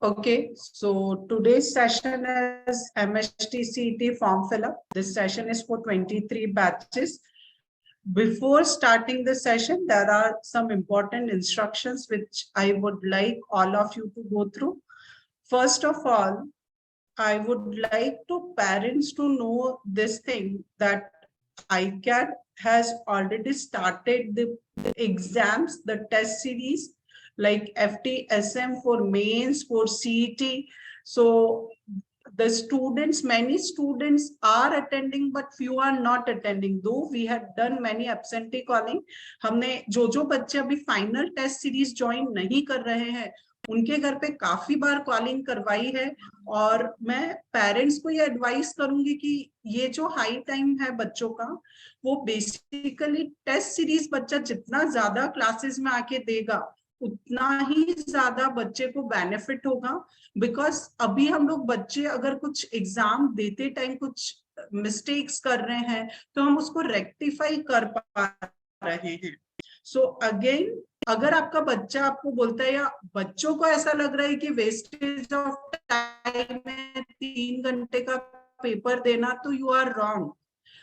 Okay, so today's session is MSTCET form fill up. This session is for 23 batches. Before starting the session, there are some important instructions which I would like all of you to go through. First of all, I would like to parents to know this thing that ICAT has already started the exams, the test series like FTSM for mains, for CET. So the students, many students are attending, but few are not attending. Though we have done many absentee calling, हमने जो बच्चे अभी final test series join नहीं कर रहे हैं उनके घर पे काफी बार कॉलिंग करवाई है। और मैं पेरेंट्स को ये एडवाइस करूंगी कि ये जो हाई टाइम है बच्चों का, वो बेसिकली टेस्ट सीरीज बच्चा जितना ज्यादा क्लासेस में आके देगा उतना ही ज्यादा बच्चे को बेनिफिट होगा। बिकॉज अभी हम लोग बच्चे अगर कुछ एग्जाम देते टाइम कुछ मिस्टेक्स कर रहे हैं तो हम उसको रेक्टिफाई कर पा रहे हैं। सो अगेन, अगर आपका बच्चा आपको बोलता है या बच्चों को ऐसा लग रहा है कि वेस्टेज ऑफ टाइम में 3 घंटे का पेपर देना, तो यू आर रॉन्ग।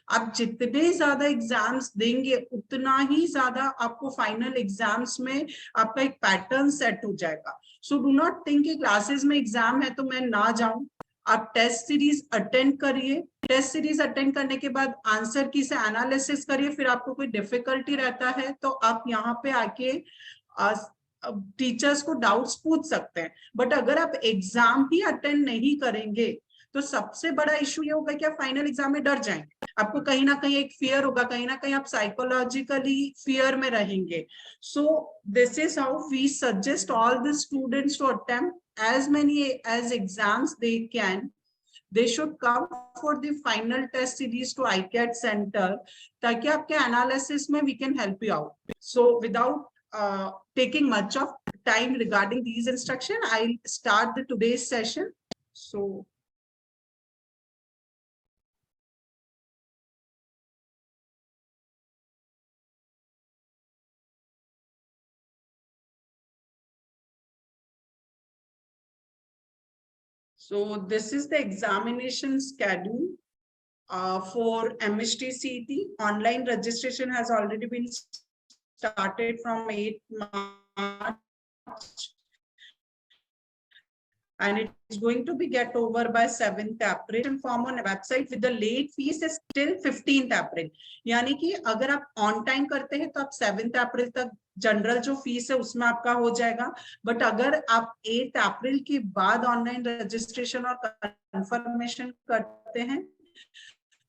आप जितने ज्यादा एग्जाम्स देंगे उतना ही ज्यादा आपको फाइनल एग्जाम्स में आपका एक पैटर्न सेट हो जाएगा। सो डू नॉट थिंक कि क्लासेस में एग्जाम है तो मैं ना जाऊं। आप टेस्ट सीरीज अटेंड करिए, टेस्ट सीरीज अटेंड करने के बाद आंसर की से एनालिसिस करिए। फिर आपको कोई डिफिकल्टी रहता है तो आप यहाँ पे आके टीचर्स को डाउट्स पूछ सकते हैं। बट अगर आप एग्जाम ही अटेंड नहीं करेंगे तो सबसे बड़ा इशू ये होगा कि आप फाइनल एग्जाम में डर जाएंगे। आपको कहीं ना कहीं एक फियर होगा, कहीं ना कहीं आप साइकोलॉजिकली फियर में रहेंगे। So this is how we suggest all the students to attempt as many as exams they can. They should come for the final test series to ICAT center ताकि आपके analysis में we can help you out. So without taking much of time regarding these instructions, I'll start the today's session. So this is the examination schedule for MSTCET. Online registration has already been started from 8 March and it is going to be get over by 7th April. Form on a website with the late fees is till 15th April. यानी कि अगर आप on time करते हैं तो आप 7th अप्रैल तक general जो फीस है उसमें आपका हो जाएगा। बट अगर आप 8 अप्रैल के बाद ऑनलाइन रजिस्ट्रेशन और कंफर्मेशन करते हैं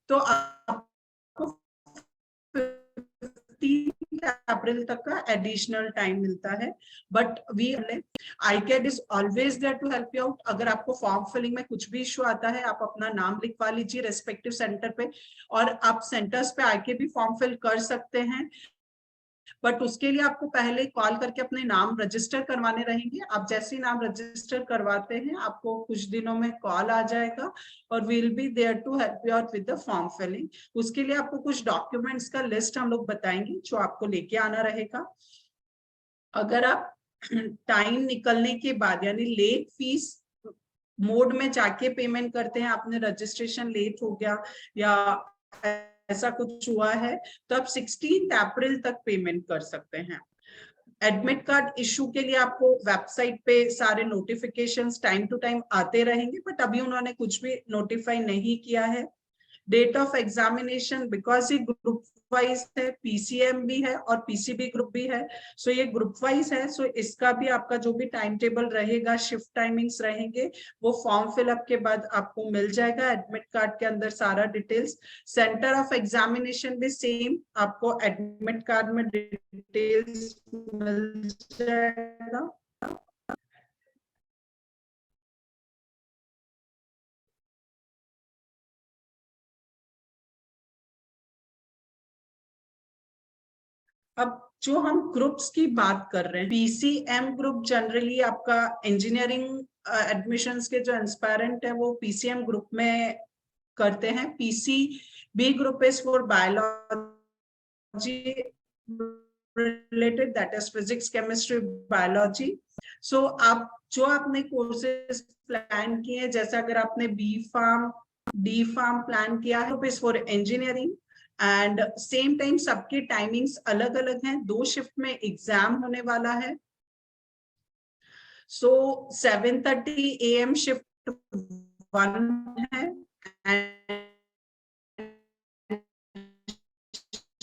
तो आपको 15 अप्रैल तक का एडिशनल टाइम मिलता है। But we ICAT is always there to help you out. अगर आपको फॉर्म फिलिंग में कुछ भी इशू आता है आप अपना नाम लिखवा लीजिए रेस्पेक्टिव सेंटर पे, और आप सेंटर्स पे आके भी फॉर्म फिल कर सकते हैं। बट उसके लिए आपको पहले कॉल करके अपने नाम रजिस्टर करवाने रहेंगे। आप जैसे ही नाम रजिस्टर करवाते हैं आपको कुछ दिनों में कॉल आ जाएगा और we will be there to help you out with the form filling. उसके लिए आपको कुछ डॉक्यूमेंट्स का लिस्ट हम लोग बताएंगे जो आपको लेके आना रहेगा। अगर आप टाइम निकलने के बाद यानी लेट फीस मोड में जाके पेमेंट करते हैं, आपने रजिस्ट्रेशन लेट हो गया या ऐसा कुछ हुआ है तो आप 16 अप्रैल तक पेमेंट कर सकते हैं। एडमिट कार्ड इशू के लिए आपको वेबसाइट पे सारे नोटिफिकेशंस टाइम टू टाइम आते रहेंगे, बट अभी उन्होंने कुछ भी नोटिफाई नहीं किया है। डेट ऑफ एग्जामिनेशन बिकॉज ये ग्रुप वाइज है, PCM भी है और PCB ग्रुप भी है, सो ये ग्रुप वाइज है। सो इसका भी आपका जो भी टाइम टेबल रहेगा, शिफ्ट टाइमिंग्स रहेंगे, वो फॉर्म फिलअप के बाद आपको मिल जाएगा। एडमिट कार्ड के अंदर सारा डिटेल्स, सेंटर ऑफ एग्जामिनेशन भी सेम आपको एडमिट कार्ड में डिटेल्स मिल जाएगा। अब जो हम ग्रुप्स की बात कर रहे हैं, PCM ग्रुप जनरली आपका इंजीनियरिंग एडमिशंस के जो एस्पायरेंट है वो PCM ग्रुप में करते हैं। PCB group is for biology related, that is physics, chemistry, biology. So आप जो आपने कोर्सेज प्लान किए हैं, जैसे अगर आपने B pharm D pharm plan किया है for engineering, and same time सबके टाइमिंग्स अलग अलग हैं, 2 शिफ्ट में एग्जाम होने वाला है। सो 7:30 AM शिफ्ट 1 है and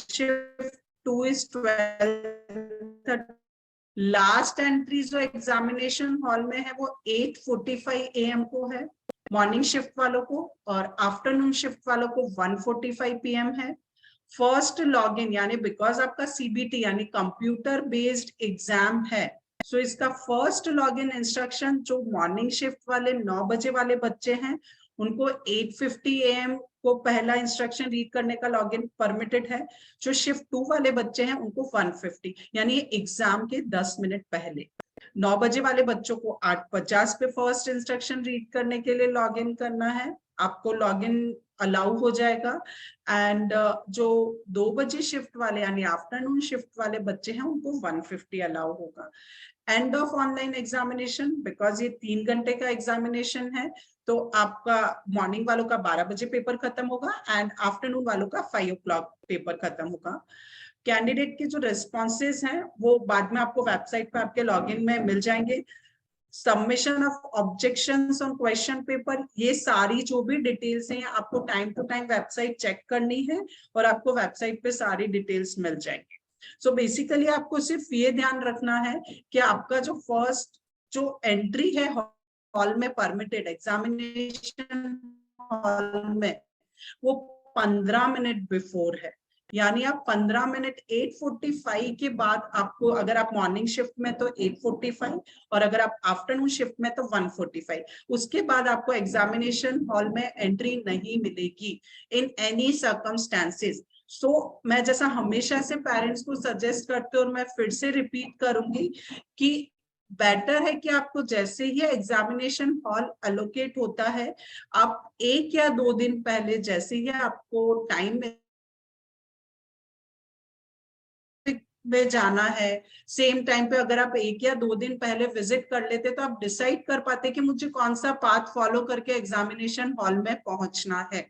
shift 2 is 12:30। Last entry जो एग्जामिनेशन हॉल में है वो 8:45 AM को है मॉर्निंग शिफ्ट वालों को, और आफ्टरनून शिफ्ट वालों को 1:45 PM है। फर्स्ट लॉगिन यानी बिकॉज आपका सीबीटी यानी कंप्यूटर बेस्ड एग्जाम है, सो इसका फर्स्ट लॉगिन इंस्ट्रक्शन जो मॉर्निंग शिफ्ट वाले 9 बजे वाले बच्चे हैं उनको 8:50 AM को पहला इंस्ट्रक्शन रीड करने का लॉगिन परमिटेड है। जो शिफ्ट 2 वाले बच्चे हैं उनको 1:50 यानी एग्जाम के 10 मिनट पहले। 9 बजे वाले बच्चों को 8:50 पे फर्स्ट इंस्ट्रक्शन रीड करने के लिए लॉगिन करना है, आपको लॉगिन अलाउ हो जाएगा। एंड जो 2 बजे शिफ्ट वाले यानी आफ्टरनून शिफ्ट वाले बच्चे हैं उनको 1:50 अलाउ होगा। End of online examination, because ये 3 घंटे का एग्जामिनेशन है, तो आपका मॉर्निंग वालों का 12 बजे पेपर खत्म होगा एंड आफ्टरनून वालों का 5 o'clock पेपर खत्म होगा। कैंडिडेट के जो रिस्पॉन्सेज हैं वो बाद में आपको वेबसाइट पे आपके लॉगिन में मिल जाएंगे। Submission of objections on question paper, ये सारी जो भी डिटेल्स हैं आपको time to time website check करनी है और आपको वेबसाइट पे सारी डिटेल्स मिल जाएंगे। सो बेसिकली आपको सिर्फ ये ध्यान रखना है कि आपका जो फर्स्ट जो एंट्री है हॉल में परमिटेड एग्जामिनेशन हॉल में वो 15 मिनट बिफोर है, यानी आप 15 मिनट 8:45 के बाद आपको, अगर आप मॉर्निंग शिफ्ट में तो 8:45 और अगर आप आफ्टरनून शिफ्ट में तो 1:45, उसके बाद आपको एग्जामिनेशन हॉल में एंट्री नहीं मिलेगी इन एनी सर्कमस्टेंसेस। सो मैं जैसा हमेशा से पेरेंट्स को सजेस्ट करते और मैं फिर से रिपीट करूंगी कि बेटर है कि आपको जैसे ही एग्जामिनेशन हॉल एलोकेट होता है, आप 1 या 2 दिन पहले जैसे ही आपको टाइम में जाना है, सेम टाइम पे अगर आप 1 या 2 दिन पहले विजिट कर लेते तो आप डिसाइड कर पाते कि मुझे कौन सा पाथ फॉलो करके एग्जामिनेशन हॉल में पहुंचना है।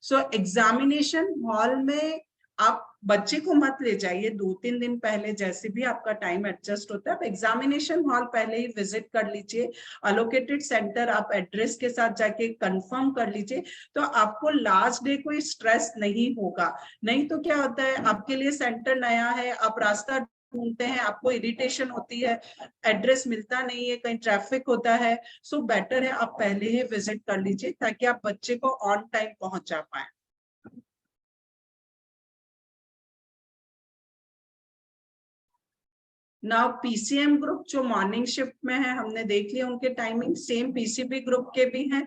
सो एग्जामिनेशन हॉल में आप बच्चे को मत ले जाइए 2-3 दिन पहले, जैसे भी आपका टाइम एडजस्ट होता है आप एग्जामिनेशन हॉल पहले ही विजिट कर लीजिए, अलोकेटेड सेंटर आप एड्रेस के साथ जाके कंफर्म कर लीजिए, तो आपको लास्ट डे कोई स्ट्रेस नहीं होगा। नहीं तो क्या होता है, आपके लिए सेंटर नया है, आप रास्ता ढूंढते हैं, आपको इरिटेशन होती है, एड्रेस मिलता नहीं है, कहीं ट्रैफिक होता है। सो बेटर है आप पहले ही विजिट कर लीजिए ताकि आप बच्चे को ऑन टाइम पहुंचा पाए। नाउ पीसीएम ग्रुप जो मॉर्निंग शिफ्ट में है हमने देख लिया उनके टाइमिंग, सेम पीसीबी ग्रुप के भी हैं।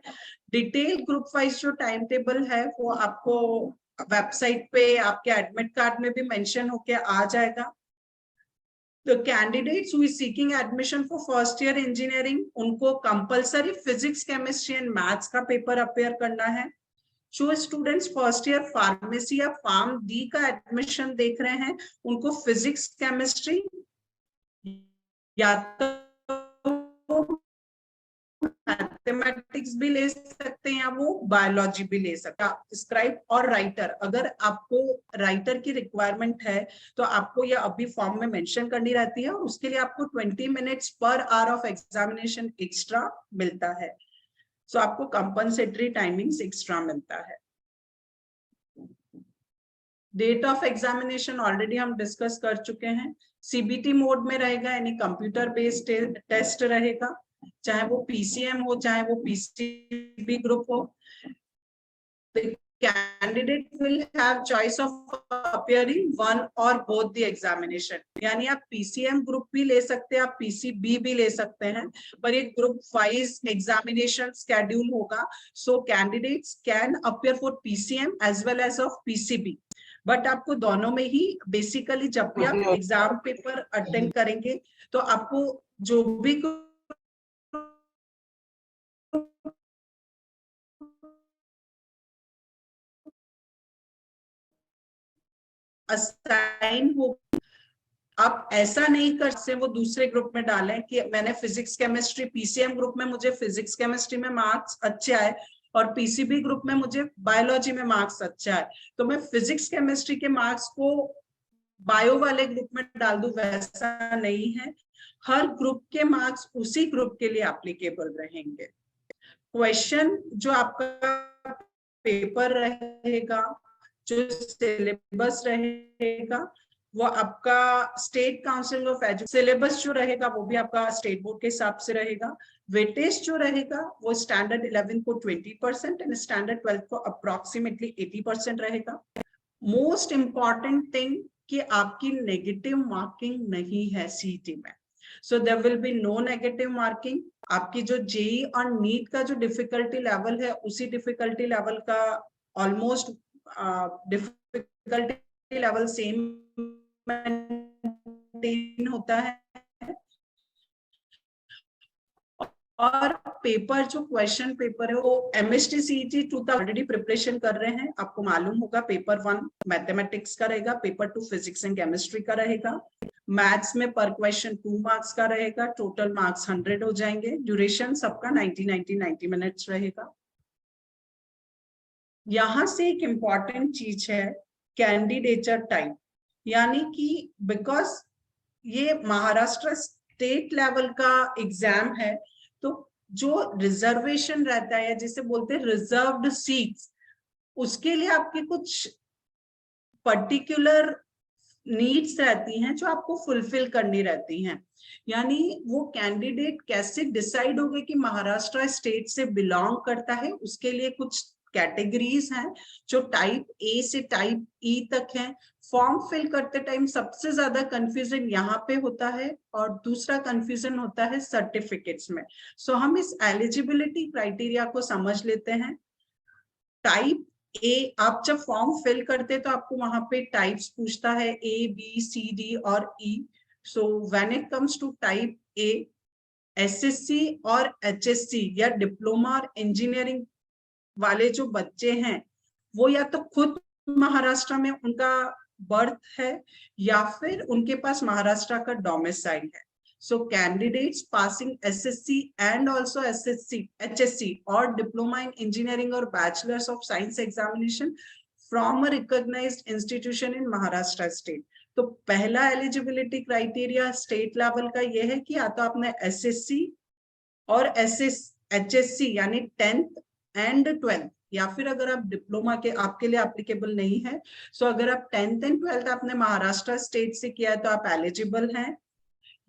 डिटेल ग्रुप वाइज जो टाइम टेबल है वो आपको वेबसाइट पे आपके एडमिट कार्ड में भी मेंशन होके आ जाएगा। तो candidates who is seeking admission for first year engineering उनको compulsory physics chemistry and maths का पेपर अपेयर करना है। जो स्टूडेंट्स फर्स्ट ईयर फार्मेसी या फार्म डी का एडमिशन देख रहे हैं उनको फिजिक्स केमिस्ट्री या तो मैथमेटिक्स भी ले सकते हैं या वो बायोलॉजी भी ले सकते हैं। स्क्राइब और राइटर, अगर आपको राइटर की रिक्वायरमेंट है तो आपको ये अभी फॉर्म में मेंशन करनी रहती है और उसके लिए आपको 20 minutes per hour of examination extra मिलता है। सो आपको कंपनसेटरी टाइमिंग्स एक्स्ट्रा मिलता है। डेट ऑफ एग्जामिनेशन ऑलरेडी हम डिस्कस कर चुके हैं, सीबीटी मोड में रहेगा यानी कंप्यूटर बेस्ड टेस्ट रहेगा, चाहे वो पीसीएम हो चाहे वो पीसीबी ग्रुप हो। The candidate will have choice of appearing one or both the examination, यानी आप पीसीएम ग्रुप भी ले सकते हैं, आप पीसीबी भी ले सकते हैं, पर एक ग्रुप वाइज एग्जामिनेशन स्केड्यूल होगा। So candidates can appear for PCM as well as of PCB, but आपको दोनों में ही बेसिकली जब भी आप एग्जाम पेपर अटेंड करेंगे तो आपको जो भी असाइन हो आप ऐसा नहीं कर सकते वो दूसरे ग्रुप में डालें कि मैंने फिजिक्स केमिस्ट्री पीसीएम ग्रुप में मुझे फिजिक्स केमिस्ट्री में मार्क्स अच्छे आए और पीसीबी ग्रुप में मुझे बायोलॉजी में मार्क्स अच्छे आए, तो मैं फिजिक्स केमिस्ट्री के मार्क्स को बायो वाले ग्रुप में डाल दूं, वैसा नहीं है। हर ग्रुप के मार्क्स उसी ग्रुप के लिए एप्लीकेबल रहेंगे। क्वेश्चन जो आपका पेपर रहेगा, जो सिलेबस रहेगा, वो आपका state council of education syllabus जो रहेगा वो भी आपका स्टेट बोर्ड के हिसाब से रहेगा। वेटेज जो रहेगा वो स्टैंडर्ड 11 को 20% एंड स्टैंडर्ड 12 को अप्रोक्सीमेटली 80% रहेगा। मोस्ट इंपॉर्टेंट थिंग कि आपकी नेगेटिव मार्किंग नहीं है सीईटी में, so there will be no negative marking. आपकी जो जेई और नीट का जो डिफिकल्टी लेवल है उसी डिफिकल्टी लेवल का almost difficulty level same maintain होता है। और पेपर जो क्वेश्चन पेपर है वो एमएसटी सीईटी 2 का ऑलरेडी प्रिपरेशन कर रहे हैं, आपको मालूम होगा। पेपर 1 मैथमेटिक्स का रहेगा, पेपर 2 फिजिक्स एंड केमिस्ट्री का रहेगा। मैथ्स में पर क्वेश्चन 2 मार्क्स का रहेगा, टोटल मार्क्स 100 हो जाएंगे। ड्यूरेशन सबका 90 मिनट्स रहेगा। यहां से एक इंपॉर्टेंट चीज है कैंडिडेचर टाइप, यानी कि बिकॉज ये महाराष्ट्र स्टेट लेवल का एग्जाम है, तो जो रिजर्वेशन रहता है जिसे बोलते हैं रिजर्व्ड सीट्स, उसके लिए आपके कुछ पर्टिकुलर नीड्स रहती हैं जो आपको फुलफिल करनी रहती हैं। यानी वो कैंडिडेट कैसे डिसाइड होगा कि महाराष्ट्र स्टेट से बिलोंग करता है, उसके लिए कुछ कैटेगरीज हैं जो टाइप ए से टाइप ई तक हैं। फॉर्म फिल करते टाइम सबसे ज्यादा कंफ्यूजन यहाँ पे होता है और दूसरा कंफ्यूजन होता है सर्टिफिकेट्स में। सो हम इस एलिजिबिलिटी क्राइटेरिया को समझ लेते हैं। टाइप ए, आप जब फॉर्म फिल करते तो आपको वहां पे टाइप्स पूछता है ए बी सी डी और E. So when it comes to type A, SSC और एचएससी या डिप्लोमा और इंजीनियरिंग वाले जो बच्चे हैं वो या तो खुद महाराष्ट्र में उनका बर्थ है या फिर उनके पास महाराष्ट्र का डोमिसाइल है। So candidates passing SSC and also HSC or diploma in engineering or bachelor's of science examination from a recognized institution in Maharashtra state. तो पहला एलिजिबिलिटी क्राइटेरिया स्टेट लेवल का ये है कि या तो आपने एसएससी और HSC यानी 10th एंड 12th, या फिर अगर आप डिप्लोमा के आपके लिए एप्लीकेबल नहीं है, सो अगर आप 10th एंड 12th आपने महाराष्ट्र स्टेट से किया है तो आप एलिजिबल हैं,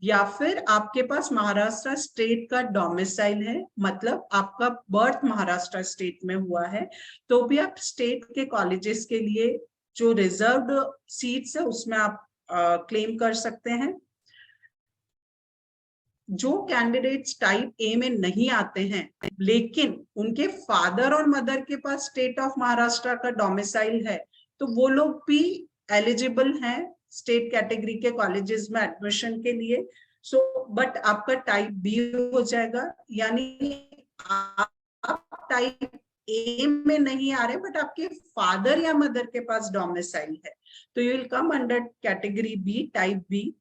या फिर आपके पास महाराष्ट्र स्टेट का डोमिसाइल है, मतलब आपका बर्थ महाराष्ट्र स्टेट में हुआ है, तो भी आप स्टेट के कॉलेजेस के लिए जो रिजर्व्ड सीट्स है उसमें आप क्लेम कर सकते हैं। जो कैंडिडेट्स टाइप ए में नहीं आते हैं लेकिन उनके फादर और मदर के पास स्टेट ऑफ महाराष्ट्र का डोमिसाइल है, तो वो लोग भी एलिजिबल हैं स्टेट कैटेगरी के कॉलेजेस में एडमिशन के लिए। सो बट आपका टाइप बी हो जाएगा, यानी आप टाइप ए में नहीं आ रहे बट आपके फादर या मदर के पास डोमिसाइल है, तो you will come under category B, type B.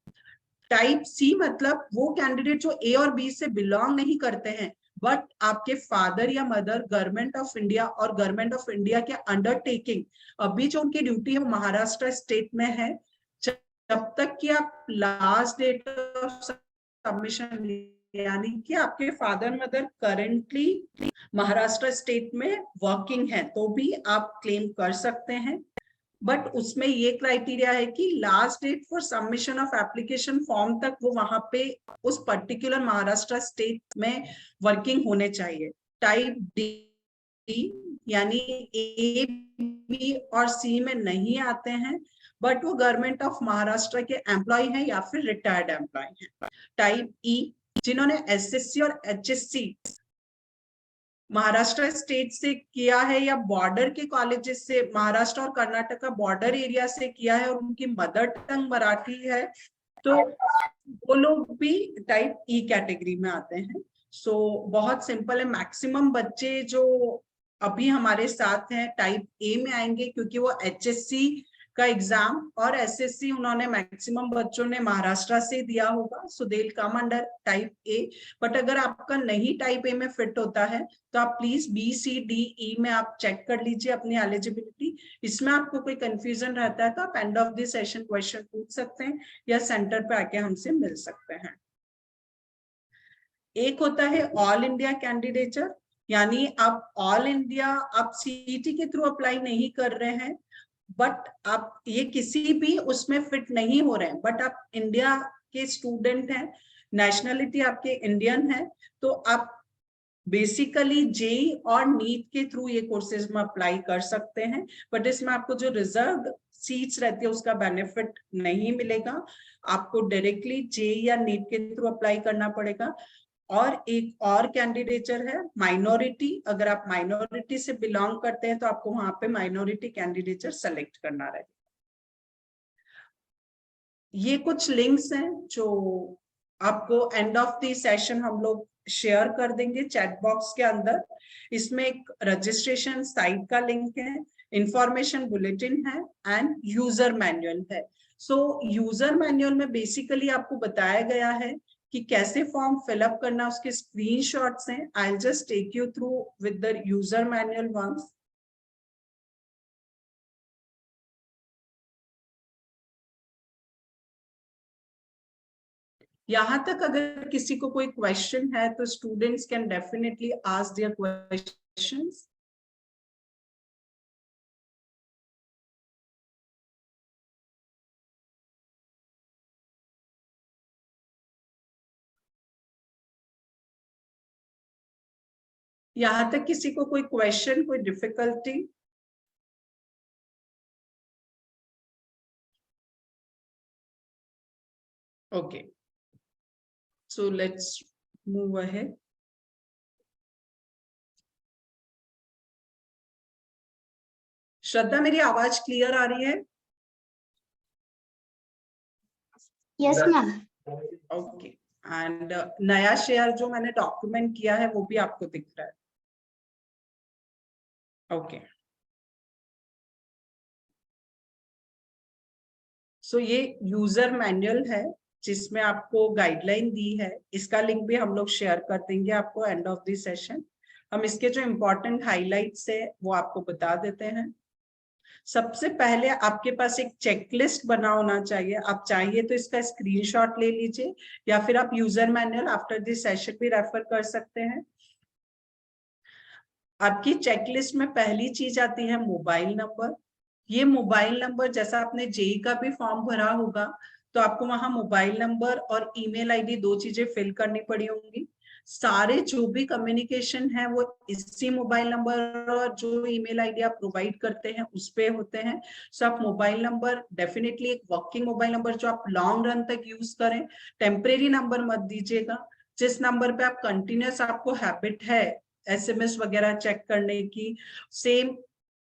Type C मतलब वो कैंडिडेट जो ए और बी से बिलोंग नहीं करते हैं बट आपके फादर या मदर गवर्नमेंट ऑफ इंडिया और गवर्नमेंट ऑफ इंडिया के अंडरटेकिंग, अभी जो उनकी ड्यूटी है महाराष्ट्र स्टेट में है, जब तक कि आप लास्ट डेट ऑफ सबमिशन, यानी कि आपके father mother currently Maharashtra state में वर्किंग है तो भी आप क्लेम कर सकते हैं। बट उसमें ये क्राइटेरिया है कि last date for submission of application form तक वो वहां पे उस पर्टिकुलर महाराष्ट्र स्टेट में वर्किंग होने चाहिए। टाइप डी यानी ए बी और सी में नहीं आते हैं बट वो गवर्नमेंट ऑफ महाराष्ट्र के एम्प्लॉय हैं या फिर रिटायर्ड एम्प्लॉय हैं। टाइप ई जिन्होंने एसएससी और एचएससी महाराष्ट्र स्टेट से किया है या बॉर्डर के कॉलेजेस से, महाराष्ट्र और कर्नाटक बॉर्डर एरिया से किया है और उनकी मदर टंग मराठी है, तो वो लोग भी टाइप ई कैटेगरी में आते हैं। सो बहुत सिंपल है। मैक्सिमम बच्चे जो अभी हमारे साथ हैं टाइप ए में आएंगे क्योंकि वो एचएससी का एग्जाम और एसएससी उन्होंने मैक्सिमम बच्चों ने महाराष्ट्र से दिया होगा, so they will come under type A. But अगर आपका नहीं टाइप ए में फिट होता है तो आप please B C D E में आप चेक कर लीजिए अपनी एलिजिबिलिटी। इसमें आपको कोई कंफ्यूजन रहता है तो आप end of the session question पूछ सकते हैं या सेंटर पे आके हमसे मिल सकते हैं। एक होता है ऑल इंडिया कैंडिडेचर, यानी आप ऑल इंडिया आप सीईटी के थ्रू अप्लाई नहीं कर रहे हैं, बट आप ये किसी भी उसमें फिट नहीं हो रहे हैं, बट आप इंडिया के स्टूडेंट हैं, नेशनलिटी आपके इंडियन है, तो आप बेसिकली जेई और नीट के थ्रू ये कोर्सेज में अप्लाई कर सकते हैं। बट इसमें आपको जो रिजर्व सीट्स रहती है उसका बेनिफिट नहीं मिलेगा, आपको डायरेक्टली जेई या नीट के थ्रू अप्लाई करना पड़ेगा। और एक और कैंडिडेचर है माइनॉरिटी, अगर आप माइनॉरिटी से बिलोंग करते हैं तो आपको वहां पे माइनॉरिटी कैंडिडेचर सेलेक्ट करना रहेगा। ये कुछ लिंक्स हैं जो आपको एंड ऑफ द सेशन हम लोग शेयर कर देंगे चैट बॉक्स के अंदर। इसमें एक रजिस्ट्रेशन साइट का लिंक है, इंफॉर्मेशन बुलेटिन है एंड यूजर मैनुअल है। सो यूजर मैनुअल में बेसिकली आपको बताया गया है कि कैसे फॉर्म फिलअप करना, उसके स्क्रीनशॉट्स हैं। I will just take you through with the user manual once. यहाँ तक अगर किसी को कोई क्वेश्चन है तो students can definitely ask their questions. यहाँ तक किसी को कोई क्वेश्चन, कोई difficulty? Okay, so let's move ahead. Shraddha, मेरी आवाज क्लियर आ रही है? Yes ma'am. ओके, एंड नया शेयर जो मैंने डॉक्यूमेंट किया है वो भी आपको दिख रहा है? ओके, सो ये यूजर मैनुअल है जिसमें आपको गाइडलाइन दी है। इसका लिंक भी हम लोग शेयर कर देंगे आपको एंड ऑफ द सेशन। हम इसके जो इम्पोर्टेंट हाइलाइट्स है वो आपको बता देते हैं। सबसे पहले आपके पास एक चेकलिस्ट बना होना चाहिए। आप चाहिए तो इसका स्क्रीनशॉट ले लीजिए या फिर आप user manual after this session भी रेफर कर सकते हैं। आपकी चेकलिस्ट में पहली चीज आती है मोबाइल नंबर। ये मोबाइल नंबर, जैसा आपने जेई का भी फॉर्म भरा होगा तो आपको वहां मोबाइल नंबर और ईमेल आईडी दो चीजें फिल करनी पड़ी होंगी। सारे जो भी कम्युनिकेशन है वो इसी मोबाइल नंबर और जो ईमेल आईडी आप प्रोवाइड करते हैं उस पे होते हैं। सो आप मोबाइल नंबर डेफिनेटली एक वर्किंग मोबाइल नंबर जो आप लॉन्ग रन तक यूज करें, टेम्परेरी नंबर मत दीजिएगा। जिस नंबर पे आप कंटिन्यूस आपको हैबिट है एसएमएस वगैरह चेक करने की, same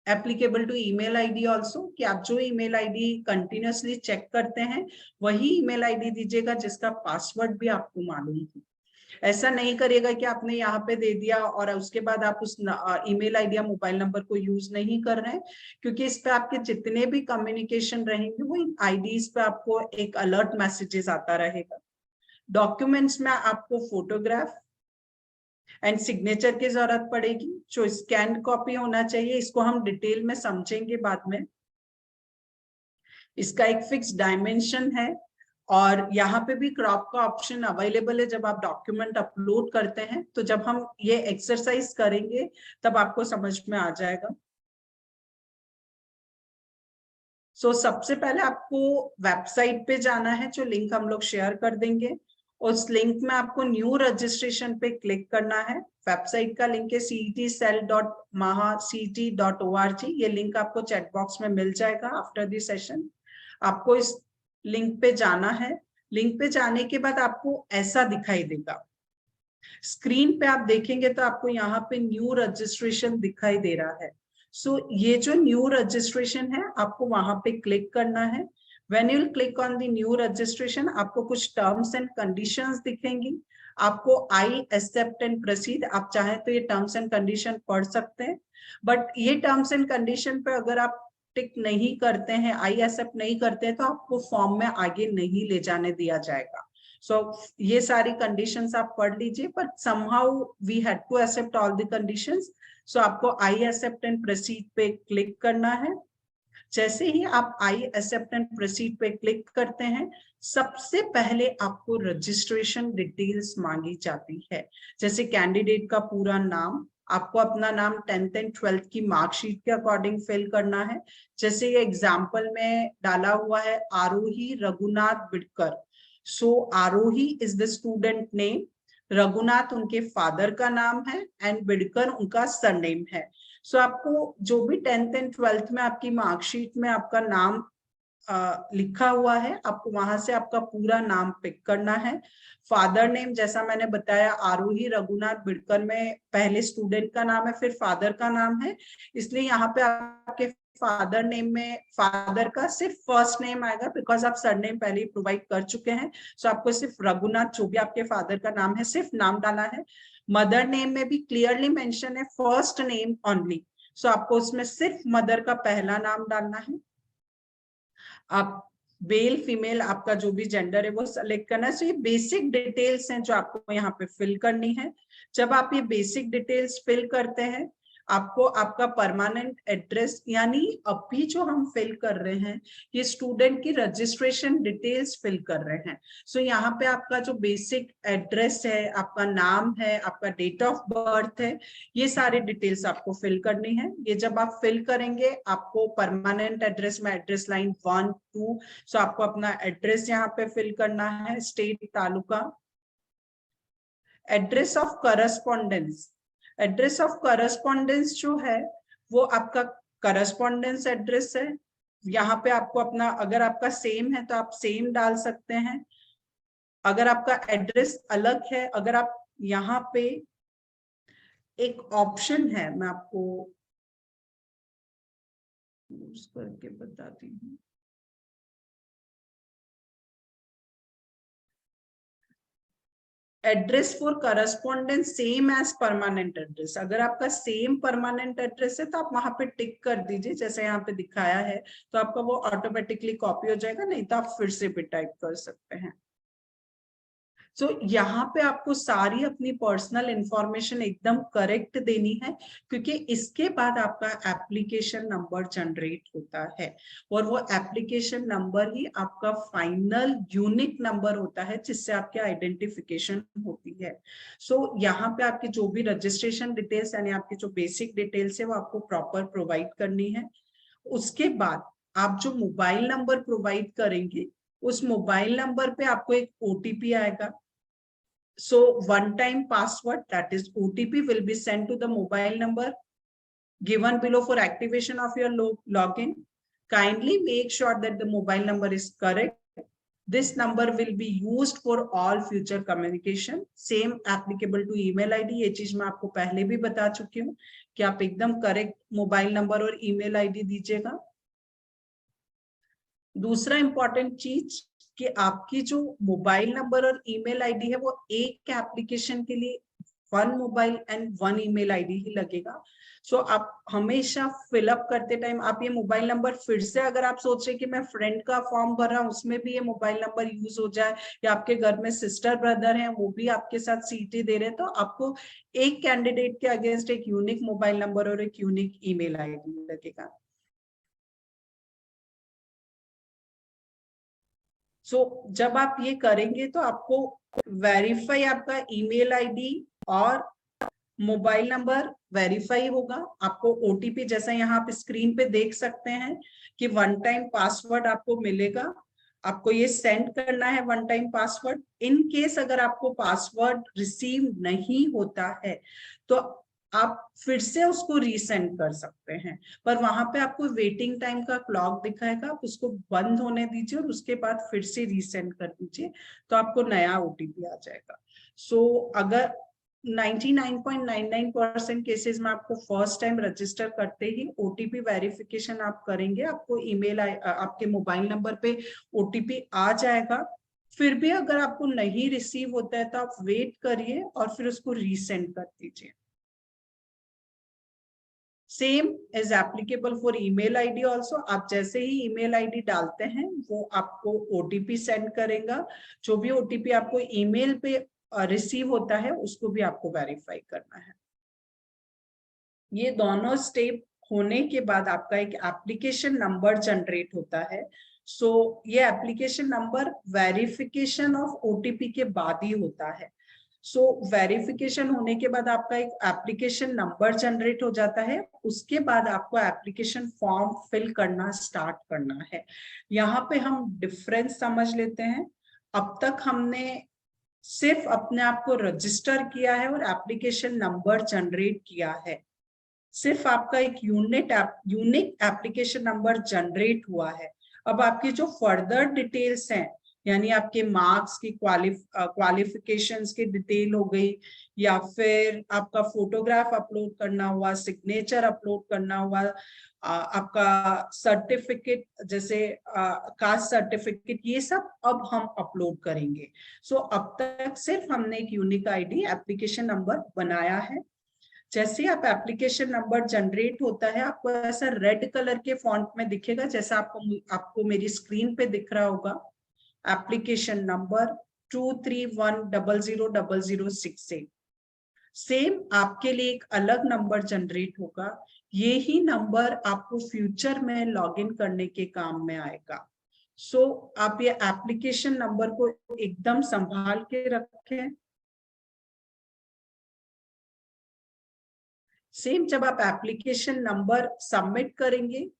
applicable to email ID also, कि आप जो ईमेल आईडी कंटिन्यूसली चेक करते हैं वही ईमेल आईडी दीजिएगा जिसका पासवर्ड भी आपको मालूम हो। ऐसा नहीं करिएगा कि आपने यहाँ पे दे दिया और उसके बाद आप उस ईमेल आईडी या मोबाइल नंबर को यूज नहीं कर रहे हैं, क्योंकि इस पे आपके जितने भी कम्युनिकेशन रहेंगे वो इन आईडीज पे आपको एक अलर्ट मैसेजेस आता रहेगा। डॉक्यूमेंट्स में आपको फोटोग्राफ एंड सिग्नेचर की जरूरत पड़ेगी, जो स्कैन कॉपी होना चाहिए। इसको हम डिटेल में समझेंगे बाद में। इसका एक फिक्स डायमेंशन है और यहाँ पे भी क्रॉप का ऑप्शन अवेलेबल है जब आप डॉक्यूमेंट अपलोड करते हैं। तो जब हम ये एक्सरसाइज करेंगे तब आपको समझ में आ जाएगा। सो सबसे पहले आपको वेबसाइट पे जाना है, जो लिंक हम लोग शेयर कर देंगे। उस लिंक में आपको न्यू रजिस्ट्रेशन पे क्लिक करना है। वेबसाइट का लिंक है cetcell.mahacet.org। ये लिंक आपको चैट बॉक्स में मिल जाएगा आफ्टर द सेशन। आपको इस लिंक पे जाना है। लिंक पे जाने के बाद आपको ऐसा दिखाई देगा। स्क्रीन पे आप देखेंगे तो आपको यहाँ पे न्यू रजिस्ट्रेशन दिखाई दे रहा है। सो ये जो न्यू रजिस्ट्रेशन है आपको वहां पे क्लिक करना है। When you will click on the new registration, आपको कुछ टर्म्स एंड कंडीशंस दिखेंगी। आपको आई एक्सेप्ट एंड प्रोसीड, आप चाहें तो ये टर्म्स एंड कंडीशन पढ़ सकते हैं। बट ये टर्म्स एंड कंडीशन पे अगर आप टिक नहीं करते हैं, आई एक्सेप्ट नहीं करते हैं, तो आपको फॉर्म में आगे नहीं ले जाने दिया जाएगा। सो ये सारी कंडीशंस आप पढ़ लीजिए, but somehow we had to accept all the conditions. So आपको आई एक्सेप्ट एंड प्रोसीड पे क्लिक करना है। जैसे ही आप आई एक्सेप्ट एंड प्रोसीड पे क्लिक करते हैं, सबसे पहले आपको रजिस्ट्रेशन डिटेल्स मांगी जाती है, जैसे कैंडिडेट का पूरा नाम, आपको अपना नाम 10th एंड 12th की मार्कशीट के अकॉर्डिंग फिल करना है। जैसे ये एग्जाम्पल में डाला हुआ है Arohi Raghunath Bidkar, so Arohi is the student name, Raghunath उनके फादर का नाम है एंड बिडकर उनका सरनेम है। सो आपको जो भी 10th एंड 12th में आपकी मार्कशीट में आपका नाम लिखा हुआ है, आपको वहां से आपका पूरा नाम पिक करना है। फादर नेम जैसा मैंने बताया, आरोही रघुनाथ बिडकर में पहले स्टूडेंट का नाम है, फिर फादर का नाम है, इसलिए यहाँ पे आपके फादर नेम में फादर का सिर्फ फर्स्ट नेम आएगा, बिकॉज आप सरनेम पहले ही प्रोवाइड कर चुके हैं। सो आपको सिर्फ रघुनाथ, जो भी आपके फादर का नाम है, सिर्फ नाम डाला है। मदर नेम में भी क्लियरली मेंशन है फर्स्ट नेम ओनली, सो आपको उसमें सिर्फ मदर का पहला नाम डालना है। आप मेल फीमेल आपका जो भी जेंडर है वो सेलेक्ट करना है। सो ये बेसिक डिटेल्स हैं जो आपको यहाँ पे फिल करनी है। जब आप ये बेसिक डिटेल्स फिल करते हैं, आपको आपका परमानेंट एड्रेस, यानी अभी जो हम फिल कर रहे हैं ये स्टूडेंट की रजिस्ट्रेशन डिटेल्स फिल कर रहे हैं। सो यहाँ पे आपका जो बेसिक एड्रेस है, आपका नाम है, आपका डेट ऑफ बर्थ है, ये सारी डिटेल्स आपको फिल करनी है। ये जब आप फिल करेंगे, आपको परमानेंट एड्रेस में एड्रेस लाइन 1 2, सो आपको अपना एड्रेस यहाँ पे फिल करना है, state, taluka. Address of correspondence, address of correspondence जो है वो आपका करस्पॉन्डेंस एड्रेस है। यहाँ पे आपको अपना, अगर आपका सेम है तो आप सेम डाल सकते हैं। अगर आपका एड्रेस अलग है, अगर आप यहाँ पे एक ऑप्शन है, मैं आपको यूज करके बताती हूँ। Address for correspondence same as permanent address, अगर आपका सेम परमानेंट एड्रेस है तो आप वहां पे टिक कर दीजिए, जैसे यहाँ पे दिखाया है, तो आपका वो ऑटोमेटिकली कॉपी हो जाएगा, नहीं तो आप फिर से भी टाइप कर सकते हैं। सो यहाँ पे आपको सारी अपनी पर्सनल इंफॉर्मेशन एकदम करेक्ट देनी है, क्योंकि इसके बाद आपका एप्लीकेशन नंबर जनरेट होता है, और वो एप्लीकेशन नंबर ही आपका फाइनल यूनिक नंबर होता है, जिससे आपकी आइडेंटिफिकेशन होती है। सो यहाँ पे आपकी जो भी रजिस्ट्रेशन डिटेल्स, यानी आपकी जो बेसिक डिटेल्स है, वो आपको प्रॉपर प्रोवाइड करनी है। उसके बाद आप जो मोबाइल नंबर प्रोवाइड करेंगे, उस मोबाइल नंबर पे आपको एक ओटीपी आएगा। So one time password, that is OTP, will be sent to the mobile number given below for activation of your login. Kindly make sure that the mobile number is correct. This number will be used for all future communication. Same applicable to email ID. ये चीज मैं आपको पहले भी बता चुकी हूँ कि आप एकदम करेक्ट मोबाइल नंबर और ईमेल आईडी दीजिएगा। दूसरा इंपॉर्टेंट चीज कि आपकी जो मोबाइल नंबर और ईमेल आईडी है, वो एक एप्लीकेशन के लिए 1 मोबाइल एंड 1 ईमेल आईडी ही लगेगा। सो आप हमेशा फिलअप करते टाइम आप ये मोबाइल नंबर फिर से, अगर आप सोच रहे कि मैं फ्रेंड का फॉर्म भर रहा हूँ उसमें भी ये मोबाइल नंबर यूज हो जाए, या आपके घर में सिस्टर ब्रदर हैं वो भी आपके साथ सीटी दे रहे हैं, तो आपको एक कैंडिडेट के अगेंस्ट एक यूनिक मोबाइल नंबर और एक यूनिक ईमेल आईडी लगेगा। जब आप ये करेंगे तो आपको वेरीफाई, आपका ईमेल आईडी और मोबाइल नंबर वेरीफाई होगा। आपको ओटीपी, जैसा यहाँ आप स्क्रीन पे देख सकते हैं कि 1 टाइम पासवर्ड आपको मिलेगा, आपको ये सेंड करना है 1 टाइम पासवर्ड। इन केस अगर आपको पासवर्ड रिसीव नहीं होता है तो आप फिर से उसको रीसेंड कर सकते हैं, पर वहां पे आपको वेटिंग टाइम का क्लॉक दिखाएगा, आप उसको बंद होने दीजिए और उसके बाद फिर से रीसेंड कर दीजिए, तो आपको नया ओटीपी आ जाएगा। अगर 99.99% केसेस में आपको फर्स्ट टाइम रजिस्टर करते ही ओटीपी वेरिफिकेशन आप करेंगे, आपको ईमेल आपके मोबाइल नंबर पे ओटीपी आ जाएगा। फिर भी अगर आपको नहीं रिसीव होता है तो आप वेट करिए और फिर उसको रीसेंड कर दीजिए। Same is applicable for email ID also. आप जैसे ही ईमेल आईडी डालते हैं वो आपको ओटीपी सेंड करेगा। जो भी ओटीपी आपको ईमेल पे रिसीव होता है उसको भी आपको वेरीफाई करना है। ये दोनों स्टेप होने के बाद आपका एक एप्लीकेशन नंबर जनरेट होता है। सो ये application number verification of OTP के बाद ही होता है। सो वेरिफिकेशन होने के बाद आपका एक एप्लीकेशन नंबर जनरेट हो जाता है। उसके बाद आपको एप्लीकेशन फॉर्म फिल करना स्टार्ट करना है। यहाँ पे हम डिफरेंस समझ लेते हैं। अब तक हमने सिर्फ अपने आप को रजिस्टर किया है और एप्लीकेशन नंबर जनरेट किया है। सिर्फ आपका एक यूनिक एप्लीकेशन नंबर जनरेट हुआ है। अब आपकी जो फर्दर डिटेल्स हैं, यानी आपके मार्क्स की क्वालिफिकेशंस की डिटेल हो गई, या फिर आपका फोटोग्राफ अपलोड करना हुआ, सिग्नेचर अपलोड करना हुआ, आपका सर्टिफिकेट जैसे कास्ट सर्टिफिकेट, ये सब अब हम अपलोड करेंगे। सो अब तक सिर्फ हमने एक यूनिक आईडी एप्लीकेशन नंबर बनाया है। जैसे आप एप्लीकेशन नंबर जनरेट होता है आपको ऐसा रेड कलर के फॉन्ट में दिखेगा, जैसा आपको मेरी स्क्रीन पे दिख रहा होगा, एप्लीकेशन नंबर 231000068। सेम आपके लिए एक अलग नंबर जनरेट होगा। ये ही नंबर आपको फ्यूचर में लॉगिन करने के काम में आएगा। सो आप ये एप्लीकेशन नंबर को एकदम संभाल के रखें। सेम जब आप एप्लीकेशन नंबर सबमिट करेंगे,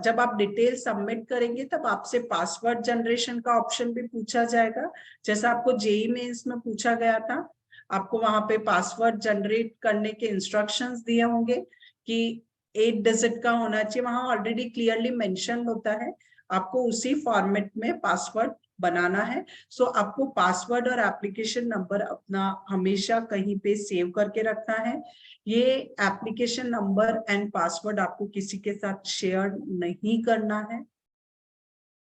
जब आप डिटेल सबमिट करेंगे तब आपसे पासवर्ड जनरेशन का ऑप्शन भी पूछा जाएगा, जैसा आपको जेईई मेंस में पूछा गया था। आपको वहां पे पासवर्ड जनरेट करने के इंस्ट्रक्शंस दिए होंगे कि 8 डिजिट का होना चाहिए, वहां ऑलरेडी क्लियरली मेंशन होता है। आपको उसी फॉर्मेट में पासवर्ड बनाना है। सो आपको पासवर्ड और एप्लीकेशन नंबर अपना हमेशा कहीं पे सेव करके रखना है। ये एप्लीकेशन नंबर एंड पासवर्ड आपको किसी के साथ शेयर नहीं करना है।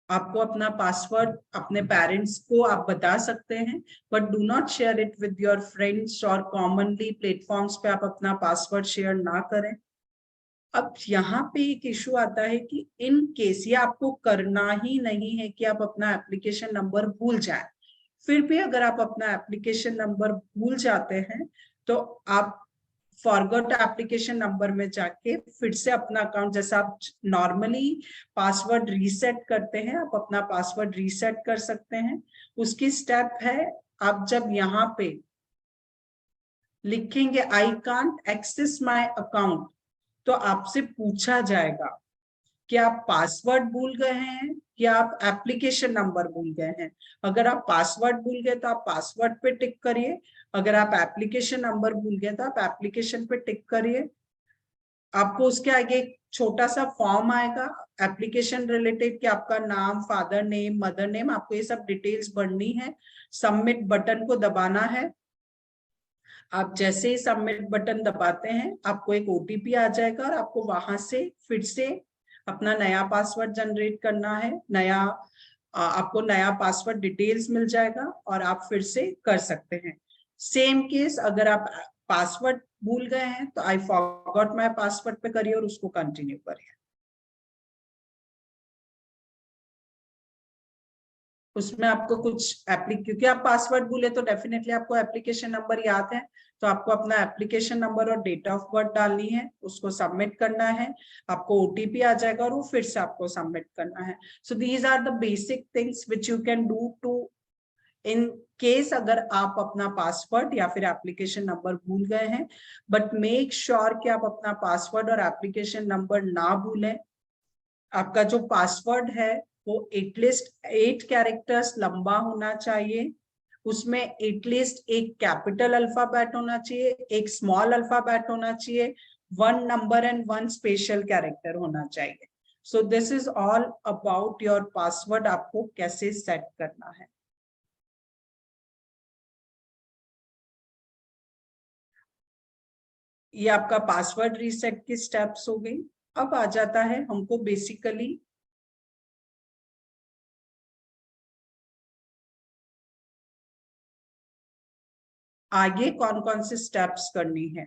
आपको अपना पासवर्ड अपने पेरेंट्स को आप बता सकते हैं, but do not share it with your friends, और कॉमनली प्लेटफॉर्म्स पे आप अपना पासवर्ड शेयर ना करें। अब यहाँ पे एक इशू आता है कि इन केस ये आपको करना ही नहीं है कि आप अपना एप्लीकेशन नंबर भूल जाएं। फिर भी अगर आप अपना एप्लीकेशन नंबर भूल जाते हैं तो आप फॉरगॉट एप्लीकेशन नंबर में जाके फिर से अपना अकाउंट, जैसा आप नॉर्मली पासवर्ड रीसेट करते हैं, आप अपना पासवर्ड रीसेट कर सकते हैं। उसकी स्टेप है, आप जब यहाँ पे लिखेंगे I can't access my account, तो आपसे पूछा जाएगा कि आप पासवर्ड भूल गए हैं या आप एप्लीकेशन नंबर भूल गए हैं। अगर आप पासवर्ड भूल गए तो आप पासवर्ड पे टिक करिए, अगर आप एप्लीकेशन नंबर भूल गए तो आप एप्लीकेशन पे टिक करिए। आपको उसके आगे एक छोटा सा फॉर्म आएगा एप्लीकेशन रिलेटेड, कि आपका नाम, फादर नेम, मदर नेम, आपको ये सब डिटेल्स भरनी है। सबमिट बटन को दबाना है। आप जैसे ही सबमिट बटन दबाते हैं आपको एक ओटीपी आ जाएगा और आपको वहां से फिर से अपना नया पासवर्ड जनरेट करना है। आपको नया पासवर्ड डिटेल्स मिल जाएगा और आप फिर से कर सकते हैं। सेम केस अगर आप पासवर्ड भूल गए हैं तो आई फॉरगॉट माय पासवर्ड पे करिए और उसको कंटिन्यू करिए। उसमें आपको कुछ क्योंकि आप पासवर्ड भूले तो डेफिनेटली आपको एप्लीकेशन नंबर याद है, तो आपको अपना एप्लीकेशन नंबर और डेट ऑफ बर्थ डालनी है, उसको सबमिट करना है। आपको ओटीपी आ जाएगा और वो फिर से आपको सबमिट करना है। So these are the basic things which you can do to, in case अगर आप अपना पासवर्ड या फिर एप्लीकेशन नंबर भूल गए हैं। बट मेक श्योर कि आप अपना पासवर्ड और एप्लीकेशन नंबर ना भूलें। आपका जो पासवर्ड है वो एटलीस्ट 8 कैरेक्टर्स लंबा होना चाहिए। उसमें एटलीस्ट एक कैपिटल अल्फाबेट होना चाहिए, एक स्मॉल अल्फाबेट होना चाहिए, 1 नंबर एंड 1 स्पेशल कैरेक्टर होना चाहिए। सो this is all about your password, आपको कैसे सेट करना है। ये आपका पासवर्ड रीसेट की स्टेप्स हो गई। अब आ जाता है हमको बेसिकली आगे कौन कौन से स्टेप्स करनी है।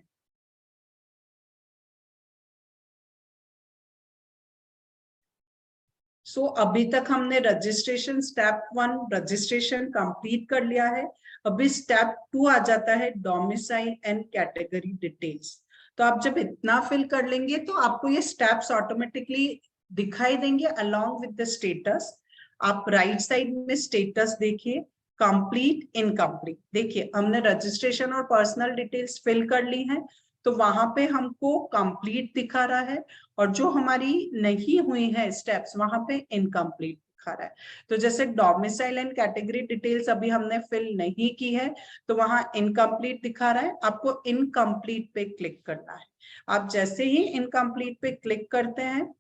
सो अभी तक हमने रजिस्ट्रेशन स्टेप 1 रजिस्ट्रेशन कंप्लीट कर लिया है। अभी स्टेप 2 आ जाता है डोमिसाइल एंड कैटेगरी डिटेल्स। तो आप जब इतना फिल कर लेंगे तो आपको ये स्टेप्स ऑटोमेटिकली दिखाई देंगे अलोंग विद द स्टेटस। आप राइट साइड में स्टेटस देखिए, कंप्लीट, इनकम्प्लीट। देखिए हमने रजिस्ट्रेशन और पर्सनल डिटेल्स फिल कर ली हैं, तो वहां पे हमको कंप्लीट दिखा रहा है, और जो हमारी नहीं हुई है स्टेप्स वहां पे इनकम्प्लीट दिखा रहा है। तो जैसे डोमिसाइल एंड कैटेगरी डिटेल्स अभी हमने फिल नहीं की है, तो वहां इनकम्प्लीट दिखा रहा है, आपको इनकम्प्लीट पे क्लिक करना है। आप जैसे ही इनकम्प्लीट पे क्लिक करते हैं,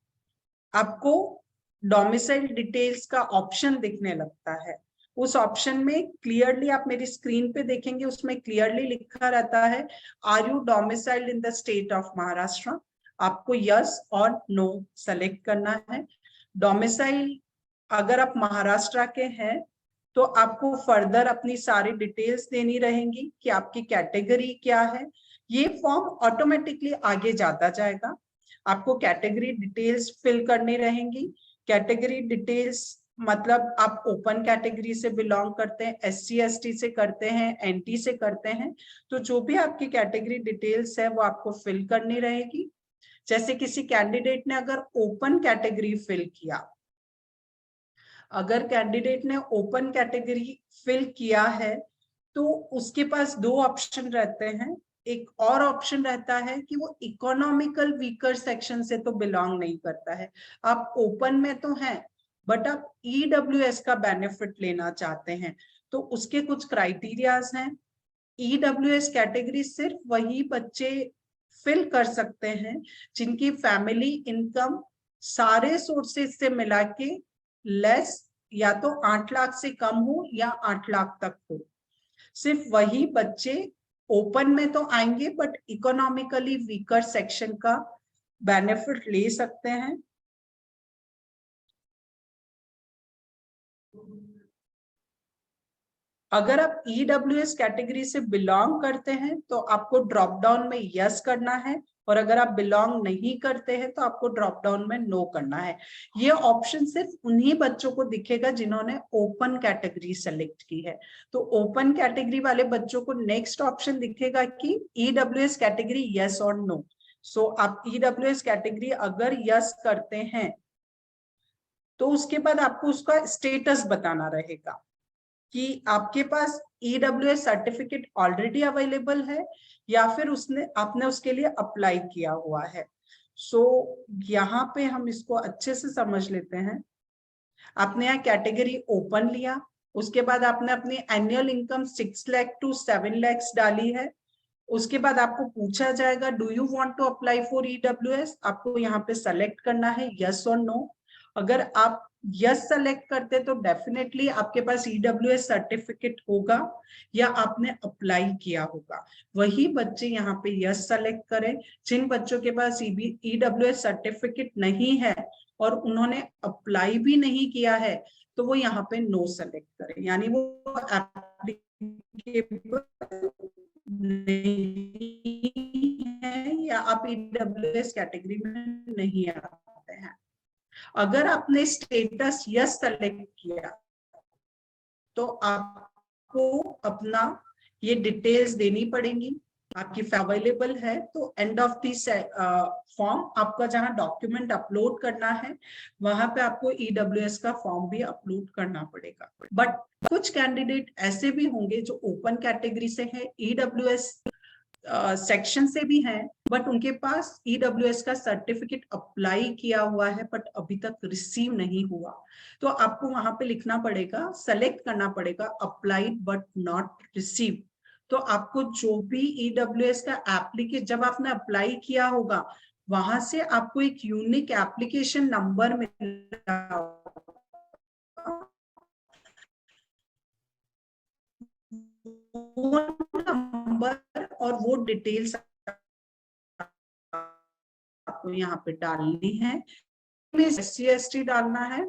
आपको डोमिसाइल डिटेल्स का ऑप्शन दिखने लगता है। उस ऑप्शन में क्लियरली, आप मेरी स्क्रीन पे देखेंगे, उसमें क्लियरली लिखा रहता है, are you domiciled in the state of Maharashtra. आपको यस और नो सेलेक्ट करना है। डोमिसाइल अगर आप महाराष्ट्र के हैं तो आपको फर्दर अपनी सारी डिटेल्स देनी रहेंगी कि आपकी कैटेगरी क्या है। ये फॉर्म ऑटोमेटिकली आगे जाता जाएगा। आपको कैटेगरी डिटेल्स फिल करनी रहेंगी। कैटेगरी डिटेल्स मतलब आप ओपन कैटेगरी से बिलोंग करते हैं, SC ST से करते हैं, NT से करते हैं, तो जो भी आपकी कैटेगरी डिटेल्स है वो आपको फिल करनी रहेगी। जैसे किसी कैंडिडेट ने अगर ओपन कैटेगरी फिल किया, अगर कैंडिडेट ने ओपन कैटेगरी फिल किया है तो उसके पास दो ऑप्शन रहते हैं। एक और ऑप्शन रहता है कि वो इकोनॉमिकल वीकर सेक्शन से तो बिलोंग नहीं करता है, आप ओपन में तो हैं बट आप EWS का बेनिफिट लेना चाहते हैं, तो उसके कुछ क्राइटेरियाज हैं। EWS कैटेगरी सिर्फ वही बच्चे फिल कर सकते हैं जिनकी फैमिली इनकम सारे सोर्सेस से मिला के लेस या तो 8 लाख से कम हो या 8 लाख तक हो। सिर्फ वही बच्चे ओपन में तो आएंगे बट इकोनॉमिकली वीकर सेक्शन का बेनिफिट ले सकते हैं। अगर आप EWS कैटेगरी से बिलोंग करते हैं तो आपको ड्रॉप डाउन में यस करना है, और अगर आप बिलोंग नहीं करते हैं तो आपको ड्रॉप डाउन में नो करना है। ये ऑप्शन सिर्फ उन्हीं बच्चों को दिखेगा जिन्होंने ओपन कैटेगरी सेलेक्ट की है। तो ओपन कैटेगरी वाले बच्चों को नेक्स्ट ऑप्शन दिखेगा कि EWS कैटेगरी यस और नो। सो आप EWS कैटेगरी अगर यस करते हैं तो उसके बाद आपको उसका स्टेटस बताना रहेगा कि आपके पास EWS सर्टिफिकेट ऑलरेडी अवेलेबल है या फिर आपने उसके लिए अप्लाई किया हुआ है। सो यहाँ पे हम इसको अच्छे से समझ लेते हैं। आपने यहाँ कैटेगरी ओपन लिया, उसके बाद आपने अपनी annual income 6 lakh to 7 lakh डाली है। उसके बाद आपको पूछा जाएगा do you want to apply for EWS, आपको यहाँ पे सेलेक्ट करना है यस और नो। अगर आप यस सेलेक्ट करते तो डेफिनेटली आपके पास EWS सर्टिफिकेट होगा या आपने अप्लाई किया होगा। वही बच्चे यहाँ पे यस सेलेक्ट करें। जिन बच्चों के पास EWS सर्टिफिकेट नहीं है और उन्होंने अप्लाई भी नहीं किया है तो वो यहाँ पे नो सेलेक्ट करें, यानी वो एप्लीकेबल नहीं है या आप EWS कैटेगरी में नहीं आते हैं। अगर आपने स्टेटस यस सेलेक्ट किया तो आपको अपना ये डिटेल्स देनी पड़ेंगी। आपकी अवेलेबल है तो एंड ऑफ दिस फॉर्म आपका जहां डॉक्यूमेंट अपलोड करना है वहां पे आपको EWS का फॉर्म भी अपलोड करना पड़ेगा। बट कुछ कैंडिडेट ऐसे भी होंगे जो ओपन कैटेगरी से है, EWS सेक्शन से भी हैं, बट उनके पास EWS का सर्टिफिकेट अप्लाई किया हुआ है बट अभी तक रिसीव नहीं हुआ। तो आपको वहां पे लिखना पड़ेगा, सेलेक्ट करना पड़ेगा अप्लाइड बट नॉट रिसीव। तो आपको जो भी EWS का एप्लीकेशन जब आपने अप्लाई किया होगा वहां से आपको एक यूनिक एप्लीकेशन नंबर मिलेगा, वो नंबर और वो डिटेल्स आपको यहाँ पे डालनी है। SC ST डालना है,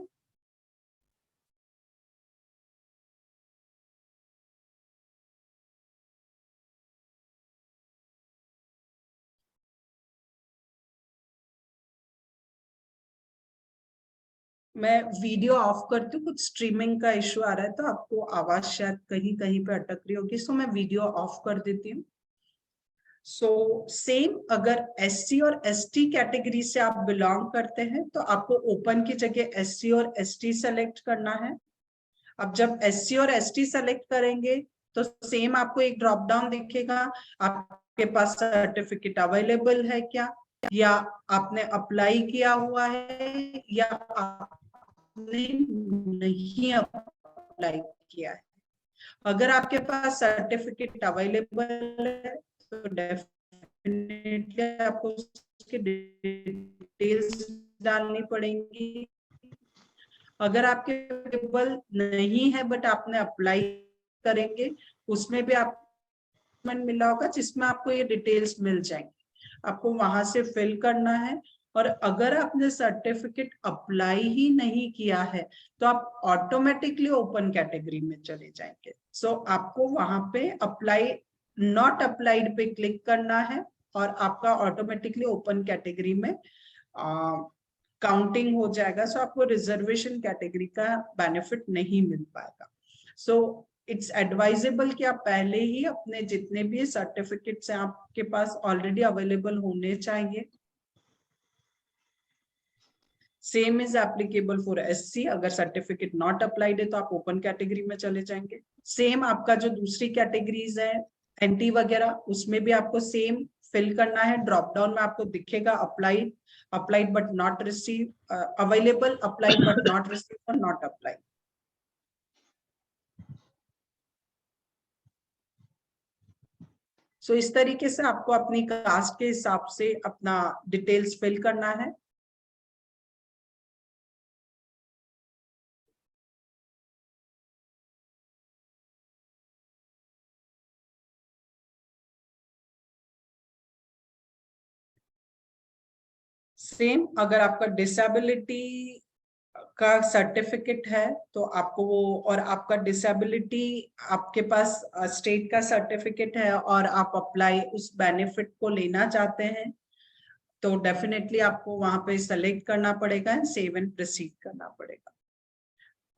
मैं वीडियो ऑफ करती हूँ, कुछ स्ट्रीमिंग का इश्यू आ रहा है तो आपको आवाज शायद कहीं कहीं पे अटक रही होगी, सो मैं वीडियो ऑफ कर देती हूँ। सो सेम अगर एससी और एसटी कैटेगरी से आप बिलोंग करते हैं तो आपको ओपन की जगह एससी और एसटी सेलेक्ट करना है। अब जब एससी और एसटी सेलेक्ट करेंगे तो सेम आपको एक ड्रॉप डाउन दिखेगा, आपके पास सर्टिफिकेट अवेलेबल है क्या, या आपने अप्लाई किया हुआ है या आपने नहीं अप्लाई किया है। अगर आपके पास सर्टिफिकेट अवेलेबल है तो डेफिनेटली आपको उसकी डिटेल्स डालनी पड़ेंगी। अगर आपके अवेलेबल नहीं है बट आपने अप्लाई करेंगे, उसमें भी आप मिला होगा जिसमें आपको ये डिटेल्स मिल जाएंगी, आपको वहां से फिल करना है। और अगर आपने सर्टिफिकेट अप्लाई ही नहीं किया है तो आप ऑटोमेटिकली ओपन कैटेगरी में चले जाएंगे। सो आपको वहां पे अप्लाई नॉट अप्लाइड पे क्लिक करना है और आपका ऑटोमेटिकली ओपन कैटेगरी में काउंटिंग हो जाएगा। सो आपको रिजर्वेशन कैटेगरी का बेनिफिट नहीं मिल पाएगा। सो इट्स एडवाइजेबल कि आप पहले ही अपने जितने भी सर्टिफिकेट्स हैं आपके पास ऑलरेडी अवेलेबल होने चाहिए। Same is applicable for SC, अगर सर्टिफिकेट नॉट अप्लाइड है तो आप ओपन कैटेगरी में चले जाएंगे। सेम आपका जो दूसरी कैटेगरीज है एनटी वगैरह, उसमें भी आपको सेम फिल करना है। ड्रॉप डाउन में आपको दिखेगा applied, applied but not receive, available, applied but not receive और नॉट अप्लाइड। सो इस तरीके से आपको अपनी कास्ट के हिसाब से अपना डिटेल्स फिल करना है। सेम अगर आपका डिसेबिलिटी का सर्टिफिकेट है तो आपको वो, और आपका डिसेबिलिटी आपके पास स्टेट का सर्टिफिकेट है और आप अप्लाई उस बेनिफिट को लेना चाहते हैं तो डेफिनेटली आपको वहां पे सेलेक्ट करना पड़ेगा एंड सेव एंड प्रोसीड करना पड़ेगा।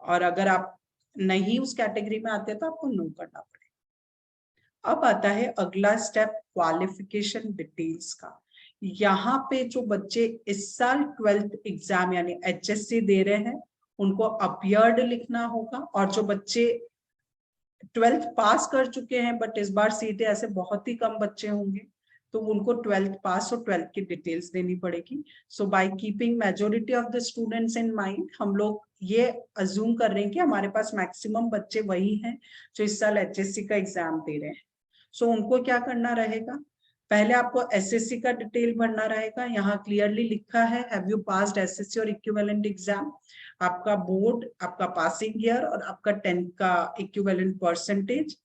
और अगर आप नहीं उस कैटेगरी में आते तो आपको नो करना पड़ेगा। अब आता है अगला स्टेप, क्वालिफिकेशन डिटेल्स का। यहाँ पे जो बच्चे इस साल 12th एग्जाम यानी एचएससी दे रहे हैं उनको अपीयर्ड लिखना होगा, और जो बच्चे 12th पास कर चुके हैं बट इस बार सीटें ऐसे बहुत ही कम बच्चे होंगे तो उनको 12th पास और 12th की डिटेल्स देनी पड़ेगी। So by keeping majority of the students in mind, हम लोग ये अज्यूम कर रहे हैं कि हमारे पास मैक्सिमम बच्चे वही हैं जो इस साल एचएससी का एग्जाम दे रहे हैं। सो उनको क्या करना रहेगा, पहले आपको एसएससी का डिटेल भरना रहेगा। यहाँ क्लियरली लिखा है हैव यू पास्ड एसएससी और इक्विवेलेंट एग्जाम, आपका बोर्ड, आपका पासिंग ईयर और आपका 10th का इक्विवेलेंट परसेंटेज।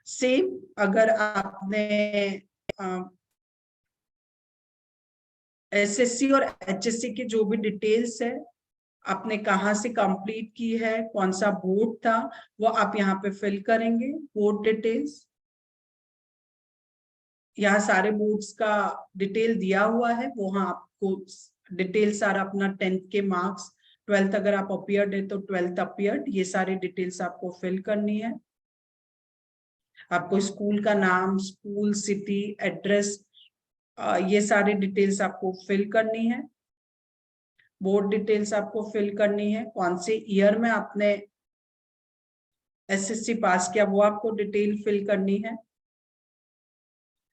सेम अगर आपने एसएससी और एचएससी की जो भी डिटेल्स है, आपने कहाँ से कंप्लीट की है, कौन सा बोर्ड था, वो आप यहाँ पे फिल करेंगे। बोर्ड डिटेल्स, यहाँ सारे बोर्ड्स का डिटेल दिया हुआ है, वो हाँ आपको डिटेल सारा अपना 10th के मार्क्स, 12th अगर आप अपीयर्ड है तो 12th अपीयर्ड, ये सारी डिटेल्स आपको फिल करनी है। आपको स्कूल का नाम, स्कूल, सिटी, एड्रेस, ये सारी डिटेल्स आपको फिल करनी है। बोर्ड डिटेल्स आपको फिल करनी है, कौन से ईयर में आपने एसएससी पास किया वो आपको डिटेल फिल करनी है।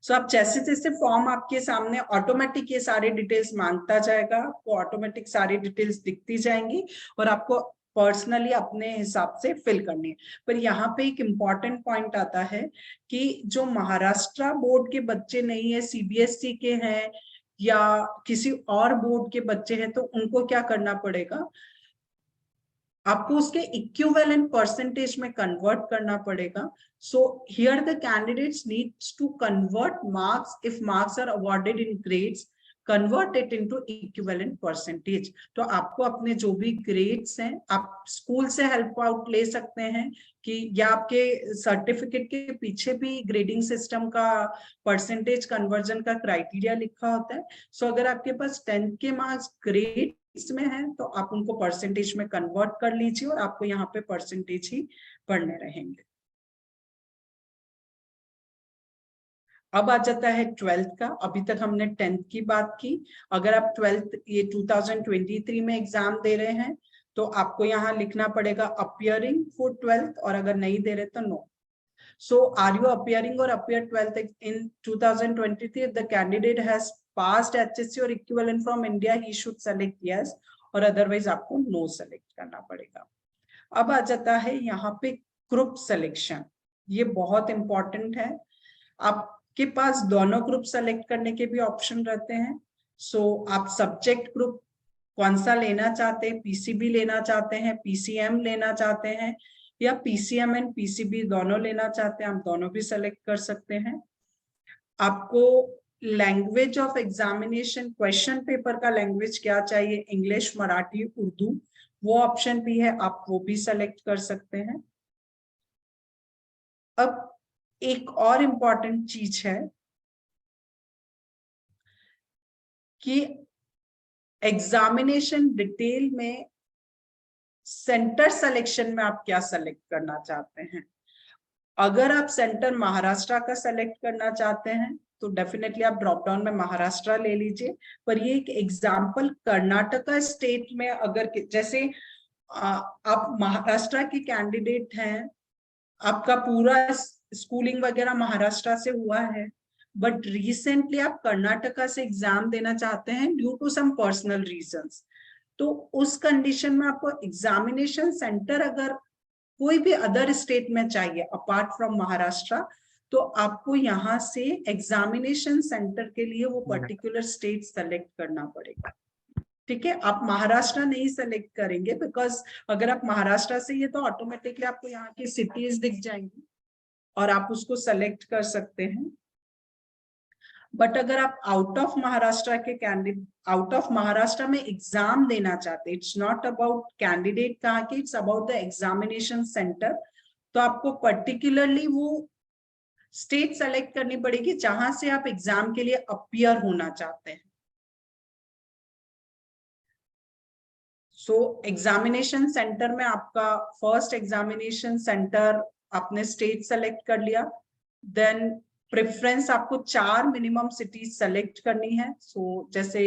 सो आप जैसे जैसे फॉर्म आपके सामने ऑटोमेटिक ये सारी डिटेल्स मांगता जाएगा, आपको ऑटोमेटिक सारी डिटेल्स दिखती जाएंगी और आपको पर्सनली अपने हिसाब से फिल करनी है। पर यहाँ पे एक इम्पॉर्टेंट पॉइंट आता है कि जो महाराष्ट्र बोर्ड के बच्चे नहीं है, सीबीएसई के हैं या किसी और बोर्ड के बच्चे हैं, तो उनको क्या करना पड़ेगा, आपको उसके इक्विवेलेंट परसेंटेज में कन्वर्ट करना पड़ेगा। So here the candidates needs to convert marks, if marks are awarded in grades, convert it into equivalent percentage. तो आपको अपने जो भी ग्रेड्स हैं, आप स्कूल से हेल्प आउट ले सकते हैं कि या आपके सर्टिफिकेट के पीछे भी ग्रेडिंग सिस्टम का परसेंटेज कन्वर्जन का क्राइटेरिया लिखा होता है। सो अगर आपके पास 10th के मार्क्स ग्रेड में है तो आप उनको परसेंटेज में कन्वर्ट कर लीजिए और आपको यहाँ पे परसेंटेज ही पढ़ने रहेंगे। अब आ जाता है 12th का। अभी तक हमने 10th की बात की। अगर आप 12th ये 2023 में एग्जाम दे रहे हैं तो आपको यहाँ लिखना पड़ेगा अपियरिंग फॉर 12th, और अगर नहीं दे रहे तो no. So are you appearing or appeared 12th in 2023? If the candidate has passed HSC or equivalent from India, he should select yes, और otherwise आपको no select करना पड़ेगा। अब आ जाता है यहाँ पे ग्रुप सिलेक्शन। ये बहुत इंपॉर्टेंट है। आपके पास दोनों ग्रुप सेलेक्ट करने के भी ऑप्शन रहते हैं। सो आप सब्जेक्ट ग्रुप कौन सा लेना चाहते हैं, पीसीबी लेना चाहते हैं, पीसीएम लेना चाहते हैं, या पीसीएम एंड पीसीबी दोनों लेना चाहते हैं, आप दोनों भी सेलेक्ट कर सकते हैं। आपको language of examination, question paper का लैंग्वेज क्या चाहिए, इंग्लिश, मराठी, उर्दू, वो ऑप्शन भी है, आप वो भी सेलेक्ट कर सकते हैं। अब एक और इम्पॉर्टेंट चीज है कि एग्जामिनेशन डिटेल में सेंटर सिलेक्शन में आप क्या सेलेक्ट करना चाहते हैं। अगर आप सेंटर महाराष्ट्र का सेलेक्ट करना चाहते हैं तो डेफिनेटली आप ड्रॉप डाउन में महाराष्ट्र ले लीजिए। पर ये एक एग्जाम्पल, कर्नाटका स्टेट में अगर जैसे आप महाराष्ट्र के कैंडिडेट हैं, आपका पूरा स्कूलिंग वगैरह महाराष्ट्र से हुआ है, बट रिसेंटली आप कर्नाटका से एग्जाम देना चाहते हैं due to some personal reasons, तो उस कंडीशन में आपको एग्जामिनेशन सेंटर अगर कोई भी अदर स्टेट में चाहिए अपार्ट फ्रॉम महाराष्ट्र, तो आपको यहाँ से एग्जामिनेशन सेंटर के लिए वो पर्टिकुलर स्टेट सेलेक्ट करना पड़ेगा। ठीक है, आप महाराष्ट्र नहीं सेलेक्ट करेंगे बिकॉज अगर आप महाराष्ट्र से ये तो ऑटोमेटिकली आपको यहाँ की सिटीज दिख जाएंगी और आप उसको सेलेक्ट कर सकते हैं। बट अगर आप आउट ऑफ महाराष्ट्र के कैंडिडेट, आउट ऑफ महाराष्ट्र में एग्जाम देना चाहते हैं, इट्स नॉट अबाउट कैंडिडेट कहाँ के, it's about the examination centre, तो आपको पर्टिकुलरली वो स्टेट सेलेक्ट करनी पड़ेगी जहां से आप एग्जाम के लिए अपीयर होना चाहते हैं। सो एग्जामिनेशन सेंटर में आपका फर्स्ट एग्जामिनेशन सेंटर आपने स्टेट सेलेक्ट कर लिया, देन प्रेफरेंस आपको 4 मिनिमम सिटीज सेलेक्ट करनी है। सो जैसे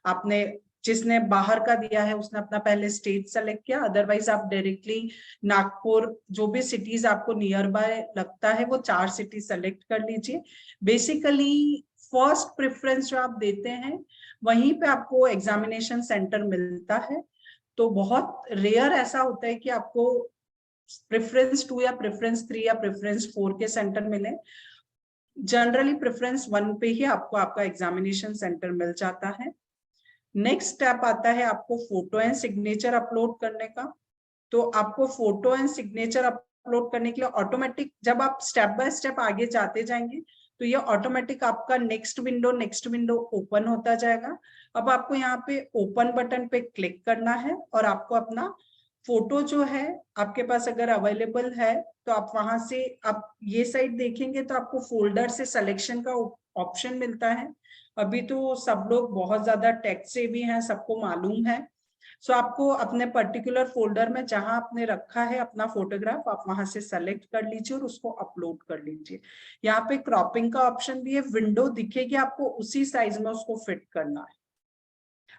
आपने, जिसने बाहर का दिया है उसने अपना पहले स्टेट सेलेक्ट किया, अदरवाइज आप डायरेक्टली नागपुर, जो भी सिटीज आपको नियर बाय लगता है वो 4 सिटी सेलेक्ट कर लीजिए। बेसिकली फर्स्ट प्रेफरेंस जो आप देते हैं वहीं पे आपको एग्जामिनेशन सेंटर मिलता है। तो बहुत रेयर ऐसा होता है कि आपको प्रेफरेंस 2 या प्रेफरेंस 3 या प्रेफरेंस 4 के सेंटर मिले। जनरली प्रेफरेंस 1 पे ही आपको आपका एग्जामिनेशन सेंटर मिल जाता है। नेक्स्ट स्टेप आता है आपको फोटो एंड सिग्नेचर अपलोड करने का। तो आपको फोटो एंड सिग्नेचर अपलोड करने के लिए ऑटोमेटिक, जब आप स्टेप बाय स्टेप आगे जाते जाएंगे तो ये ऑटोमेटिक आपका नेक्स्ट विंडो ओपन होता जाएगा। अब आपको यहाँ पे ओपन बटन पे क्लिक करना है और आपको अपना फोटो जो है आपके पास अगर अवेलेबल है तो आप वहां से, आप ये साइड देखेंगे तो आपको फोल्डर से सिलेक्शन का ऑप्शन मिलता है। अभी तो सब लोग बहुत ज्यादा टेक से भी हैं, सबको मालूम है। सो आपको अपने पर्टिकुलर फोल्डर में जहां आपने रखा है अपना फोटोग्राफ, आप वहां से सेलेक्ट कर लीजिए और उसको अपलोड कर लीजिए। यहाँ पे क्रॉपिंग का ऑप्शन भी है, विंडो दिखेगी आपको उसी साइज में उसको फिट करना है।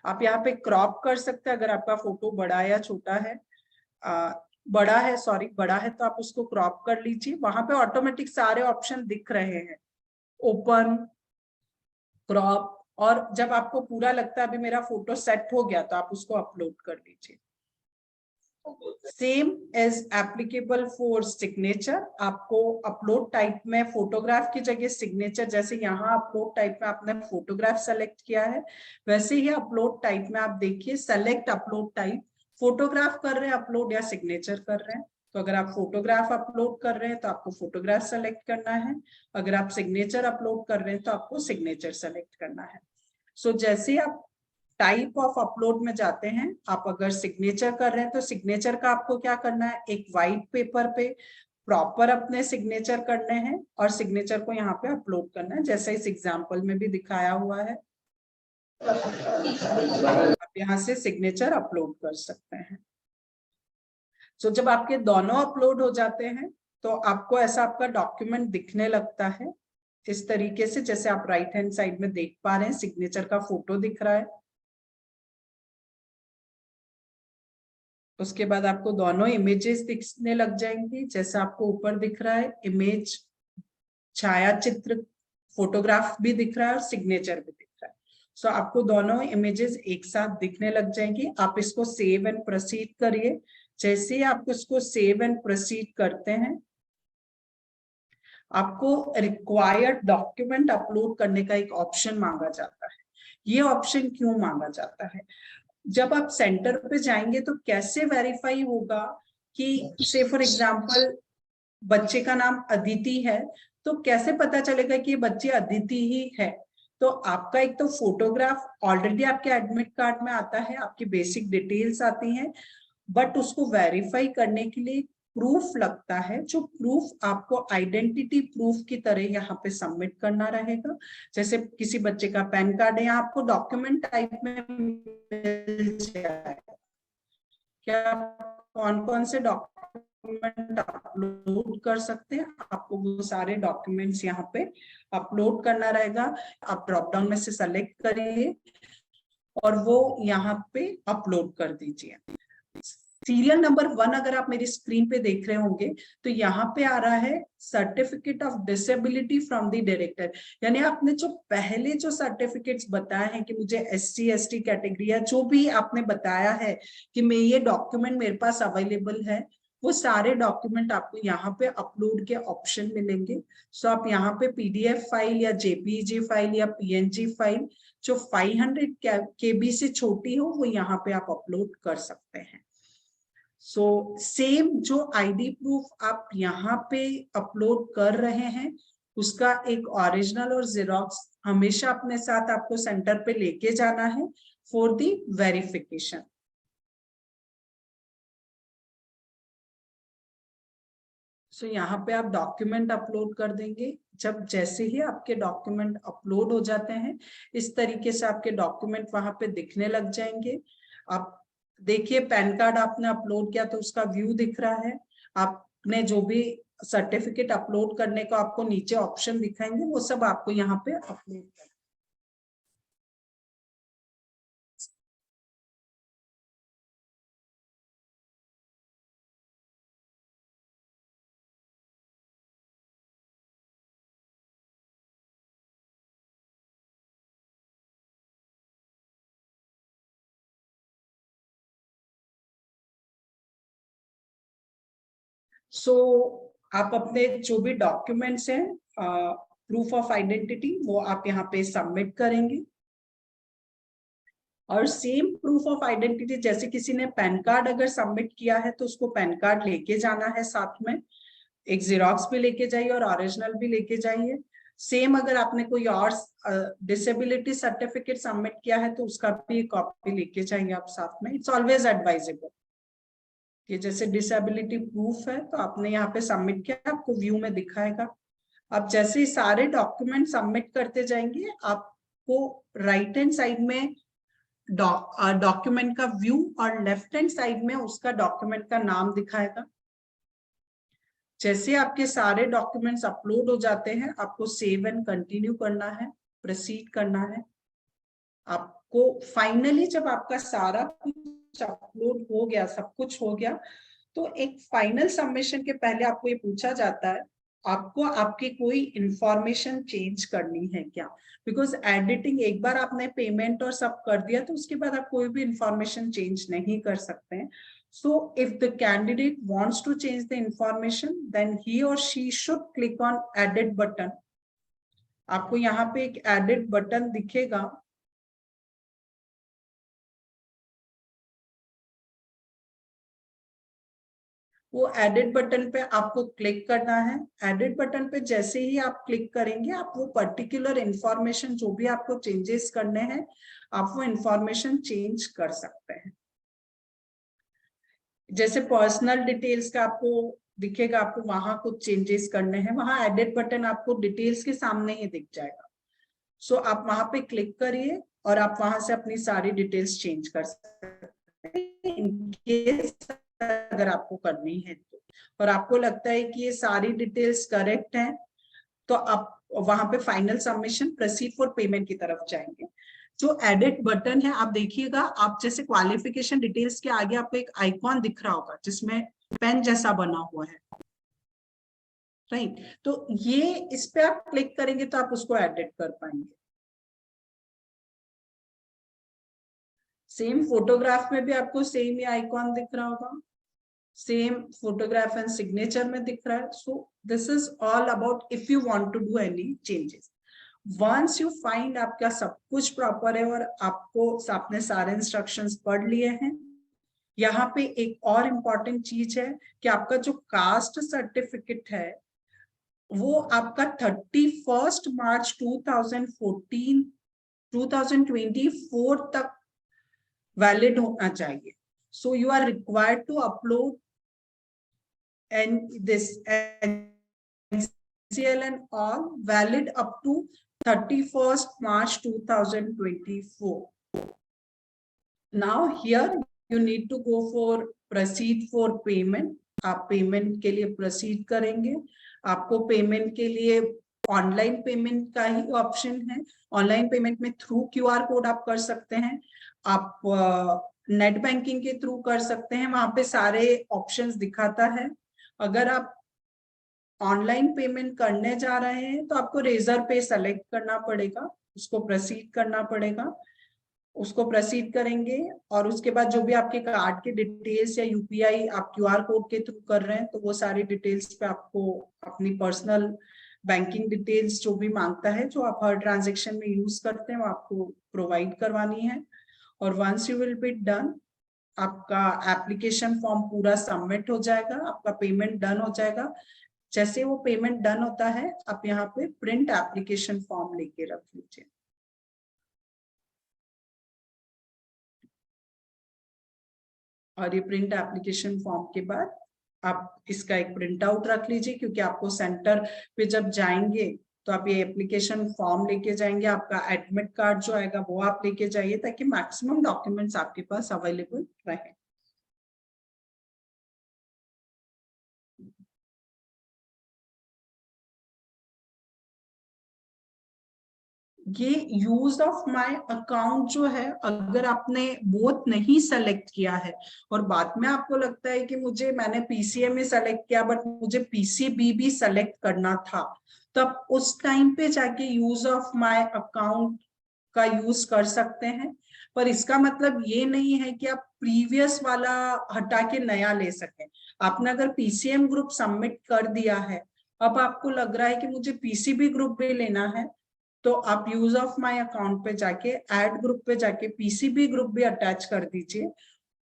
आप यहाँ पे क्रॉप कर सकते हैं, अगर आपका फोटो बड़ा या छोटा है, बड़ा है तो आप उसको क्रॉप कर लीजिए। वहां पे ऑटोमेटिक सारे ऑप्शन दिख रहे हैं, ओपन, क्रॉप, और जब आपको पूरा लगता है अभी मेरा फोटो सेट हो गया तो आप उसको अपलोड कर लीजिए। Same is applicable for signature. आपको अपलोड टाइप में फोटोग्राफ की जगह सिग्नेचर, जैसे यहाँ अपलोड टाइप में आपने फोटोग्राफ सेलेक्ट किया है, वैसे ही अपलोड टाइप में आप देखिए सेलेक्ट अपलोड टाइप, फोटोग्राफ कर रहे हैं अपलोड या सिग्नेचर कर रहे हैं। तो अगर आप फोटोग्राफ अपलोड कर रहे हैं तो आपको फोटोग्राफ सेलेक्ट करना है, अगर आप सिग्नेचर अपलोड कर रहे हैं तो आपको सिग्नेचर सेलेक्ट करना है। सो जैसे आप टाइप ऑफ अपलोड में जाते हैं, आप अगर सिग्नेचर कर रहे हैं तो सिग्नेचर का आपको क्या करना है, एक वाइट पेपर पे प्रॉपर अपने सिग्नेचर करने हैं और सिग्नेचर को यहाँ पे अपलोड करना है, जैसे इस एग्जांपल में भी दिखाया हुआ है। आप यहाँ से सिग्नेचर अपलोड कर सकते हैं। सो जब आपके दोनों अपलोड हो जाते हैं तो आपको ऐसा आपका डॉक्यूमेंट दिखने लगता है इस तरीके से, जैसे आप राइट हैंड साइड में देख पा रहे हैं, सिग्नेचर का फोटो दिख रहा है। उसके बाद आपको दोनों इमेजेस दिखने लग जाएंगी, जैसा आपको ऊपर दिख रहा है इमेज, छाया चित्र, फोटोग्राफ भी दिख रहा है और सिग्नेचर भी दिख रहा है। सो आपको दोनों इमेजेस एक साथ दिखने लग जाएंगी। आप इसको सेव एंड प्रोसीड करिए। जैसे ही आप इसको सेव एंड प्रोसीड करते हैं, आपको रिक्वायर्ड डॉक्यूमेंट अपलोड करने का एक ऑप्शन मांगा जाता है। ये ऑप्शन क्यों मांगा जाता है? जब आप सेंटर पे जाएंगे तो कैसे वेरीफाई होगा कि से फॉर एग्जांपल बच्चे का नाम अदिति है, तो कैसे पता चलेगा कि ये बच्ची अदिति ही है? तो आपका एक तो फोटोग्राफ ऑलरेडी आपके एडमिट कार्ड में आता है, आपकी बेसिक डिटेल्स आती हैं, बट उसको वेरीफाई करने के लिए प्रूफ लगता है, जो प्रूफ आपको आइडेंटिटी प्रूफ की तरह यहाँ पे सबमिट करना रहेगा। जैसे किसी बच्चे का पैन कार्ड है, आपको डॉक्यूमेंट टाइप में मिल जाएगा क्या कौन कौन से डॉक्यूमेंट अपलोड कर सकते हैं, आपको वो सारे डॉक्यूमेंट्स यहाँ पे अपलोड करना रहेगा। आप ड्रॉप डाउन में से सेलेक्ट करिए और वो यहाँ पे अपलोड कर दीजिए। सीरियल नंबर 1 अगर आप मेरी स्क्रीन पे देख रहे होंगे तो यहाँ पे आ रहा है certificate of disability from the director, यानी आपने जो पहले जो सर्टिफिकेट्स बताए हैं कि मुझे SC ST कैटेगरी या जो भी आपने बताया है कि मैं ये डॉक्यूमेंट मेरे पास अवेलेबल है, वो सारे डॉक्यूमेंट आपको यहाँ पे अपलोड के ऑप्शन मिलेंगे। सो आप यहाँ पे PDF फाइल या JPG फाइल या PNG फाइल जो 500 KB से छोटी हो वो यहाँ पे आप अपलोड कर सकते हैं। सो सेम जो ID प्रूफ आप यहाँ पे अपलोड कर रहे हैं उसका एक ओरिजिनल और जेरोक्स हमेशा अपने साथ आपको सेंटर पे लेके जाना है फॉर दी वेरिफिकेशन। सो यहाँ पे आप डॉक्यूमेंट अपलोड कर देंगे। जब जैसे ही आपके डॉक्यूमेंट अपलोड हो जाते हैं इस तरीके से आपके डॉक्यूमेंट वहां पे दिखने लग जाएंगे। आप देखिए पैन कार्ड आपने अपलोड किया तो उसका व्यू दिख रहा है। आपने जो भी सर्टिफिकेट अपलोड करने को आपको नीचे ऑप्शन दिखाएंगे वो सब आपको यहाँ पे अपलोड करना। सो आप अपने जो भी डॉक्यूमेंट्स हैं प्रूफ ऑफ आइडेंटिटी वो आप यहाँ पे सबमिट करेंगे। और सेम प्रूफ ऑफ आइडेंटिटी जैसे किसी ने पैन कार्ड अगर सबमिट किया है तो उसको पैन कार्ड लेके जाना है, साथ में एक जेरोक्स भी लेके जाइए और ओरिजिनल भी लेके जाइए। सेम अगर आपने कोई और डिसेबिलिटी सर्टिफिकेट सबमिट किया है तो उसका भी कॉपी लेके जाइए आप साथ में। इट्स ऑलवेज एडवाइजेबल कि जैसे डिसेबिलिटी प्रूफ है तो आपने यहाँ पे सबमिट किया, आपको व्यू में दिखाएगा। अब जैसे ही सारे डॉक्यूमेंट सबमिट करते जाएंगे आपको राइट हैंड साइड में डॉक्यूमेंट का व्यू और लेफ्ट हैंड साइड में उसका डॉक्यूमेंट का नाम दिखाएगा। जैसे आपके सारे डॉक्यूमेंट्स अपलोड हो जाते हैं आपको सेव एंड कंटिन्यू करना है, प्रोसीड करना है। आपको फाइनली जब आपका सारा कुछ अपलोड हो गया, सब कुछ हो गया, तो एक फाइनल सबमिशन के पहले आपको ये पूछा जाता है आपको आपकी कोई इंफॉर्मेशन चेंज करनी है क्या। बिकॉज एडिटिंग एक बार आपने पेमेंट और सब कर दिया तो उसके बाद आप कोई भी इंफॉर्मेशन चेंज नहीं कर सकते हैं। So if the candidate wants to change the information, then he or she should click on edit button. आपको यहाँ पे एक edit button दिखेगा। वो edit button पे आपको क्लिक करना है। edit button पे जैसे ही आप क्लिक करेंगे आप वो पर्टिकुलर इंफॉर्मेशन जो भी आपको चेंजेस करने हैं आप वो इंफॉर्मेशन चेंज कर सकते हैं। जैसे पर्सनल डिटेल्स का आपको दिखेगा, आपको वहां कुछ चेंजेस करने हैं, वहां एडिट बटन आपको डिटेल्स के सामने ही दिख जाएगा। सो आप वहां पे क्लिक करिए। और आप वहां से अपनी सारी डिटेल्स चेंज कर सकते हैं इन केस अगर आपको करनी है तो। और आपको लगता है कि ये सारी डिटेल्स करेक्ट हैं तो आप वहां पे final submission proceed for payment की तरफ जाएंगे। जो एडिट बटन है आप देखिएगा, आप जैसे क्वालिफिकेशन डिटेल्स के आगे आपको एक आइकॉन दिख रहा होगा जिसमें पेन जैसा बना हुआ है, राइट? तो ये इस पे आप क्लिक करेंगे तो आप उसको एडिट कर पाएंगे। सेम फोटोग्राफ में भी आपको सेम ही आइकॉन दिख रहा होगा, सेम फोटोग्राफ एंड सिग्नेचर में दिख रहा है। So this is all about if you want to do any changes. Once you find आपका सब कुछ प्रॉपर है और आपने सारे इंस्ट्रक्शंस पढ़ लिए हैं, यहाँ पे एक और इम्पॉर्टेंट चीज है कि आपका जो कास्ट सर्टिफिकेट है वो आपका 31 मार्च 2024 तक वैलिड होना चाहिए। So you are required to upload and this NCL and all valid up to 31st March 2024. Now here you need to go for proceed for payment. आप पेमेंट के लिए प्रोसीड करेंगे। आपको पेमेंट के लिए ऑनलाइन पेमेंट का ही option है। Online payment में थ्रू QR कोड आप कर सकते हैं, आप नेट बैंकिंग के थ्रू कर सकते हैं, वहां पे सारे ऑप्शंस दिखाता है। अगर आप ऑनलाइन पेमेंट करने जा रहे हैं तो आपको रेजर पे सेलेक्ट करना पड़ेगा, उसको प्रोसीड करना पड़ेगा। उसको प्रोसीड करेंगे और उसके बाद जो भी आपके कार्ड के डिटेल्स या UPI आप QR कोड के थ्रू कर रहे हैं तो वो सारी डिटेल्स पे आपको अपनी पर्सनल बैंकिंग डिटेल्स जो भी मांगता है, जो आप हर ट्रांजेक्शन में यूज करते हैं, वो आपको प्रोवाइड करवानी है। और once you will be done, आपका एप्लीकेशन फॉर्म पूरा सबमिट हो जाएगा, आपका पेमेंट डन हो जाएगा। जैसे वो पेमेंट डन होता है आप यहाँ पे प्रिंट एप्लीकेशन फॉर्म लेके रख लीजिए। और ये प्रिंट एप्लीकेशन फॉर्म के बाद आप इसका एक प्रिंट आउट रख लीजिए, क्योंकि आपको सेंटर पे जब जाएंगे तो आप ये एप्लीकेशन फॉर्म लेके जाएंगे। आपका एडमिट कार्ड जो आएगा वो आप लेके जाइए ताकि मैक्सिमम डॉक्यूमेंट्स आपके पास अवेलेबल रहे। ये यूज ऑफ माय अकाउंट जो है, अगर आपने बोथ नहीं सेलेक्ट किया है और बाद में आपको लगता है कि मैंने PCMA सेलेक्ट किया बट मुझे PCB भी सेलेक्ट करना था, तो आप उस टाइम पे जाके यूज ऑफ माय अकाउंट का यूज कर सकते हैं। पर इसका मतलब ये नहीं है कि आप प्रीवियस वाला हटा के नया ले सकें। आपने अगर PCM ग्रुप सबमिट कर दिया है, अब आपको लग रहा है कि मुझे PCB ग्रुप भी लेना है, तो आप यूज ऑफ माय अकाउंट पे जाके ऐड ग्रुप पे जाके PCB ग्रुप भी अटैच कर दीजिए।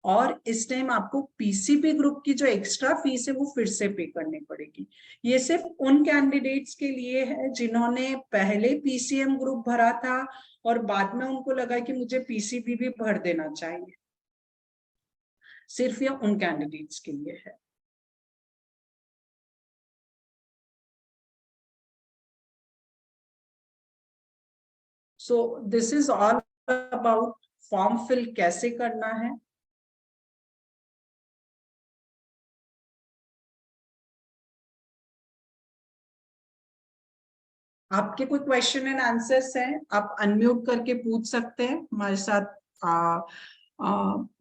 और इस टाइम आपको PCB ग्रुप की जो एक्स्ट्रा फीस है वो फिर से पे करनी पड़ेगी। ये सिर्फ उन कैंडिडेट्स के लिए है जिन्होंने पहले PCM ग्रुप भरा था और बाद में उनको लगा कि मुझे PCB भी भर देना चाहिए। सिर्फ ये उन कैंडिडेट्स के लिए है। So this is all about form fill कैसे करना है। आपके कोई क्वेश्चन एंड आंसर्स हैं, आप अनम्यूट करके पूछ सकते हैं। हमारे साथ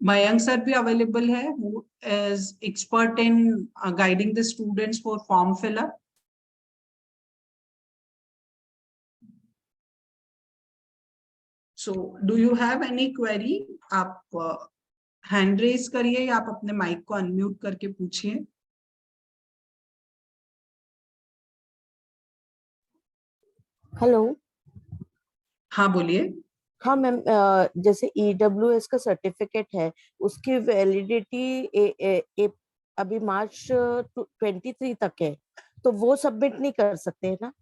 मयंक सर भी अवेलेबल है, who is expert in guiding the students for form fill up. So do you have any query? आप हैंड रेज करिए या आप अपने माइक को अनम्यूट करके पूछिए। हेलो। हाँ बोलिए। हाँ मैम, जैसे EWS का सर्टिफिकेट है, उसकी वैलिडिटी अभी मार्च 23 तक है, तो वो सबमिट नहीं कर सकते है ना?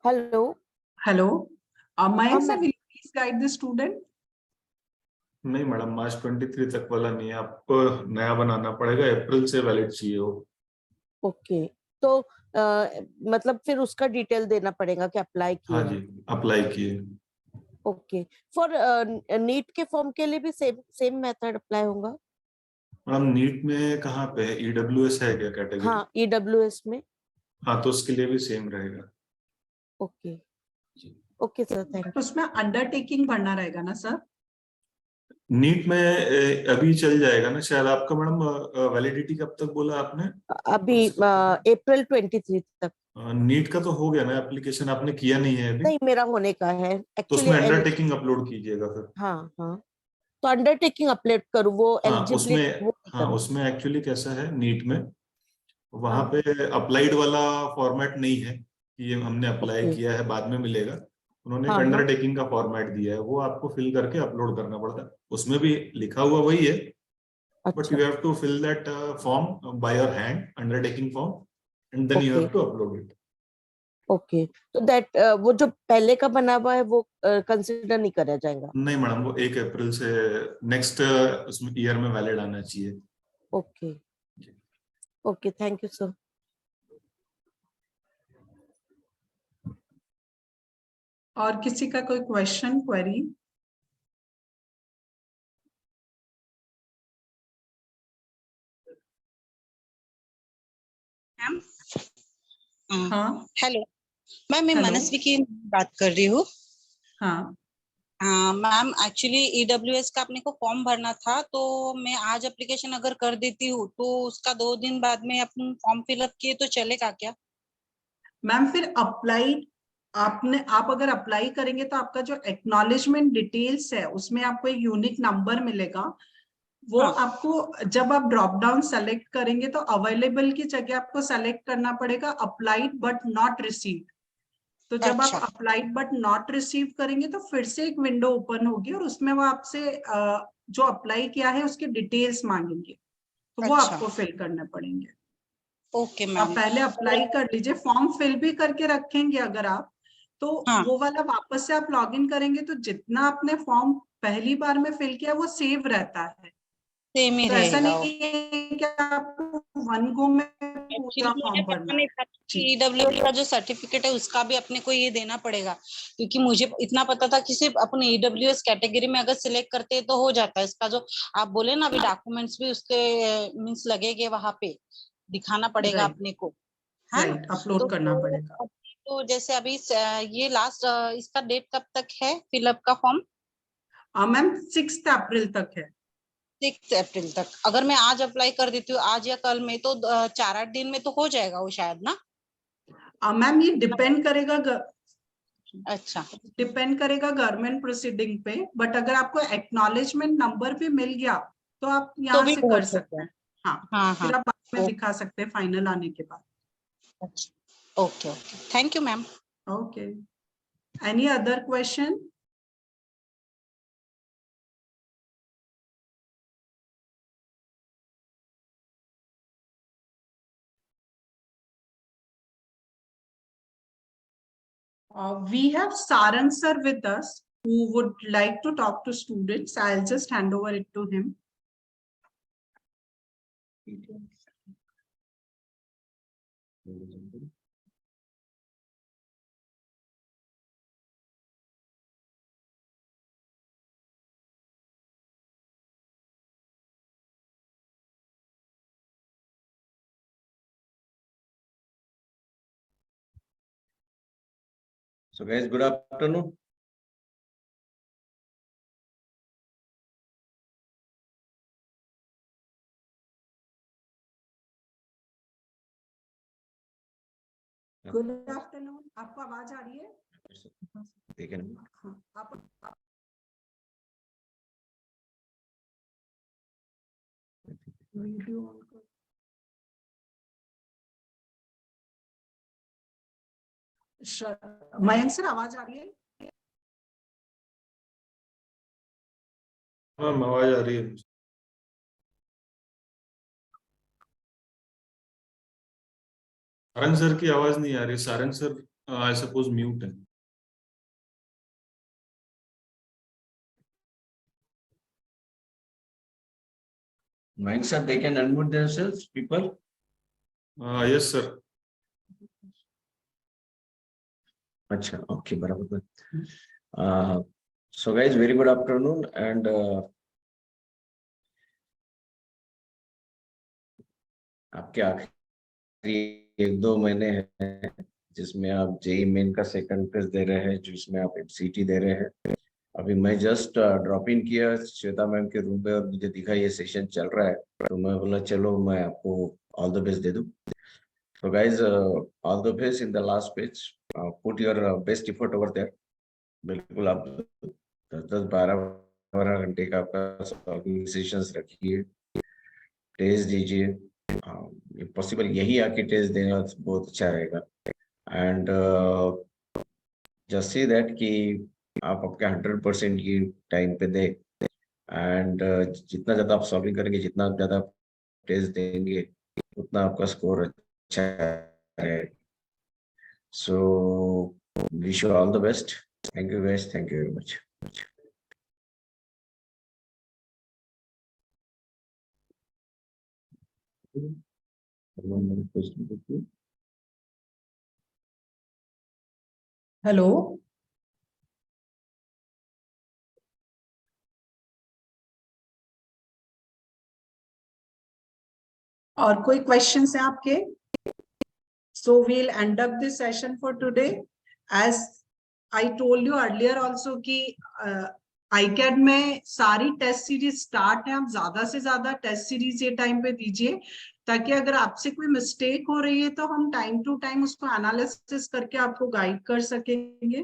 Hello. Hello, Mayank sir, ma'am. will you please guide the student? नहीं मैडम, मार्च 23 तक वाला नहीं है, आपको नया बनाना पड़ेगा, अप्रैल से वैलिड चाहिए हो। ओके। तो मतलब फिर उसका डिटेल देना पड़ेगा कि अप्लाई हाँ किया जी, है। अप्लाई किए। ओके, फॉर नीट के फॉर्म के लिए भी सेम सेम मेथड अप्लाई होगा? मैडम नीट में कहाँ पे है, ईडब्ल्यूएस है क्या कैटेगरी? हाँ, ईडब्ल्यूएस में। हाँ, तो उसके लिए भी सेम रहेगा। ओके जी। ओके सर, थैंक उसमें अंडरटेकिंग भरना रहेगा ना सर? नीट में अभी चल जाएगा ना शायद आपका मैडम, वैलिडिटी कब तक बोला आपने? यू। अभी अप्रैल 23 तक। नीट का तो हो गया ना एप्लीकेशन, आपने किया नहीं है अभी? नहीं, मेरा होने का है तो एक्चुअली। उसमें अंडरटेकिंग अपलोड कीजिएगा फिर। हाँ हाँ, तो अंडरटेकिंग अपलोड करूँ, वो हाँ एलिजिबिलिटी उसमें, वो नहीं हाँ करना? उसमें एक्चुअली कैसा है नीट में, वहां हाँ, पे अप्लाइड वाला फॉर्मेट नहीं है कि ये हमने अप्लाई ओके। किया है बाद में मिलेगा। उन्होंने एक हाँ हाँ, अंडरटेकिंग का फॉर्मेट दिया है, वो आपको फिल करके अपलोड करना पड़ता है। उसमें भी लिखा हुआ वही है, बट अच्छा, you have to fill that form by your hand, undertaking form, and then you okay have to upload it. Okay. तो दैट वो जो पहले का बना हुआ है वो कंसिडर नहीं करा जाएगा? नहीं मैडम, वो 1 अप्रैल से नेक्स्ट उसमें ईयर में वैलिड आना चाहिए। Okay okay, thank you sir. और किसी का कोई क्वेश्चन, क्वेरी? मैम, हाँ हेलो मैम, मैं हेलो। मनस्वी की बात कर रही हूँ। हाँ मैम, एक्चुअली ईडब्ल्यूएस का अपने को फॉर्म भरना था, तो मैं आज एप्लीकेशन अगर कर देती हूँ तो उसका 2 दिन बाद में अपन फॉर्म फिलअप किए तो चलेगा क्या? मैम, फिर अप्लाई, आप अगर अप्लाई करेंगे तो आपका जो एक्नॉलेजमेंट डिटेल्स है उसमें आपको एक यूनिक नंबर मिलेगा। वो हाँ, आपको जब आप ड्रॉप डाउन सेलेक्ट करेंगे तो अवेलेबल की जगह आपको सेलेक्ट करना पड़ेगा अप्लाइड बट नॉट रिसीव्ड। तो जब आप अच्छा अप्लाइड बट नॉट रिसीव करेंगे तो फिर से एक विंडो ओपन होगी और उसमें वो आपसे जो अप्लाई किया है उसके डिटेल्स मांगेंगे, तो वो अच्छा, आपको फिल करने पड़ेंगे। ओके आप मैम। पहले अप्लाई कर लीजिए, फॉर्म फिल भी करके रखेंगे अगर आप, तो हाँ, वो वाला वापस से आप लॉग इन करेंगे तो जितना आपने फॉर्म पहली बार में फिल किया वो सेव रहता है। सेम ही तो ऐसा रहेगा। नहीं है कि आपको वन गो में पूरा एक्चुअली मुझे फॉर्म पता भरना नहीं है। था जी कि ईडब्ल्यूएस का जो सर्टिफिकेट है उसका भी अपने को ये देना पड़ेगा, क्योंकि मुझे इतना पता था कि सिर्फ अपने ईडब्ल्यूएस कैटेगरी में अगर सिलेक्ट करते हैं तो हो जाता है। इसका जो आप बोले ना अभी डॉक्यूमेंट्स भी उसके मीन्स लगेंगे, वहां पे दिखाना पड़ेगा राइट, अपने को, है ना? राइट, अपलोड करना पड़ेगा। तो जैसे अभी ये लास्ट इसका डेट कब तक है फिलअप का फॉर्म? मैम 6 अप्रैल तक है। 6 अप्रैल तक। अगर मैं आज अप्लाई कर देती हूँ आज या कल में, तो 4-8 दिन में तो हो जाएगा वो शायद ना? मैम ये अच्छा, डिपेंड करेगा गवर्नमेंट प्रोसीडिंग पे, बट अगर आपको एक्नॉलेजमेंट नंबर भी मिल गया तो आप तो यहाँ भी से कर बहुत हो सकते गया। हैं। हाँ, हाँ हाँ, फिर आप बाद में ओ, दिखा सकते हैं फाइनल आने के बाद। अच्छा, okay okay, thank you ma'am. Okay, any other question? We have Sarang sir with us who would like to talk to students. I'll just hand over it to him. So guys, good afternoon. Good afternoon. आपको आवाज आ रही है? Taken. हाँ, आप video on कर। Mayank sir आवाज आ रही है? हाँ आवाज आ रही है। सारंग सर की आवाज नहीं आ रही। Sarang sir I suppose mute है। Mind sir, they can unmute themselves, people. Yes sir. अच्छा, ओके, बराबर. So guys, very good afternoon, and आपके आखिरी 1-2 महीने हैं जिसमें आप जेई मेन का सेकंड फेज दे रहे हैं, जिसमें आप एमसीटी दे रहे हैं. अभी मैं जस्ट ड्रॉप इन किया श्वेता मैम के रूम पे और मुझे दिखा ये सेशन चल रहा है, तो मैं बोला चलो मैं आपको ऑल द बेस्ट दे दूं. So guys, all the best in the last page. Put your best effort over there. बिल्कुल आप 10-12 घंटे का आपका सेशंस रखिए, टेस्ट दीजिए. पॉसिबल यही आके टेस्ट देना बहुत अच्छा रहेगा. एंड जस्ट सी दैट कि आप आपका 100% की टाइम पे दे. एंड जितना ज्यादा आप सॉल्विंग करेंगे, जितना ज्यादा टेस्ट देंगे, उतना आपका स्कोर अच्छा है. So wish you all the best. Thank you guys. Thank you very much. Hello, और कोई क्वेश्चंस हैं आपके? So we'll end up this session for today. As I told you earlier also कि ICAD में सारी test series start है. आप ज्यादा से ज्यादा टेस्ट सीरीज ये टाइम पे दीजिए, ताकि अगर आपसे कोई मिस्टेक हो रही है तो हम टाइम टू टाइम उसको एनालिसिस करके आपको गाइड कर सकेंगे.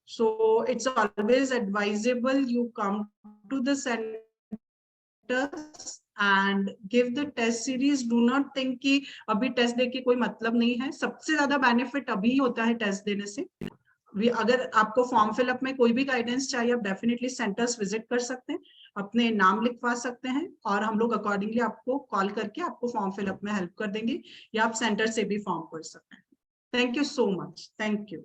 So it's always advisable you come to the centers and give the test series. Do not think कि अभी टेस्ट देके कोई मतलब नहीं है. सबसे ज्यादा बेनिफिट अभी होता है टेस्ट देने से. अगर आपको फॉर्म फिलअप में कोई भी गाइडेंस चाहिए, आप डेफिनेटली सेंटर्स विजिट कर सकते हैं, अपने नाम लिखवा सकते हैं, और हम लोग अकॉर्डिंगली आपको कॉल करके आपको फॉर्म फिलअप में हेल्प कर देंगे, या आप सेंटर से भी फॉर्म कर सकते हैं. Thank you so much. Thank you.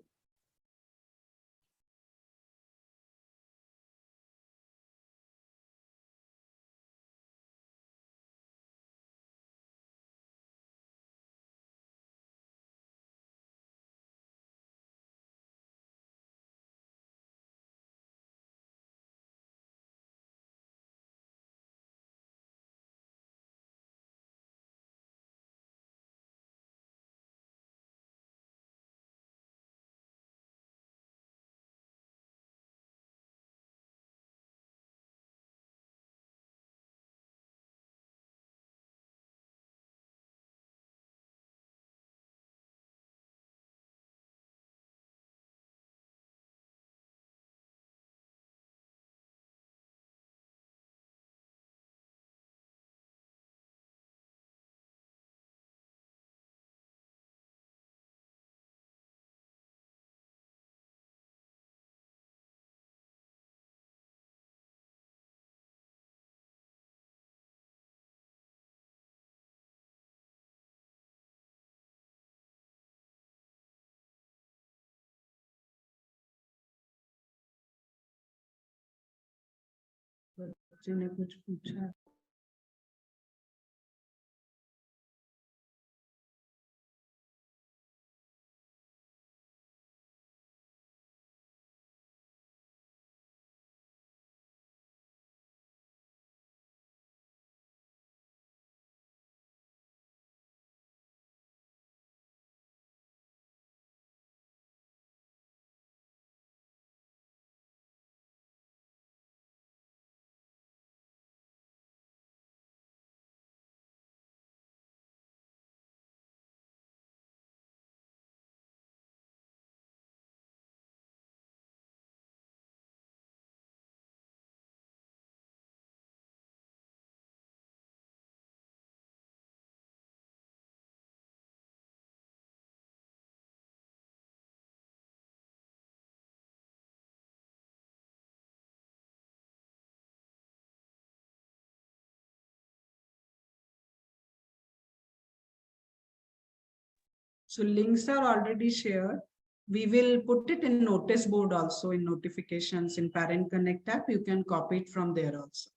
बच्चे ने कुछ पूछा. So links are already shared. We will put it in notice board also, in notifications in Parent Connect app. You can copy it from there also.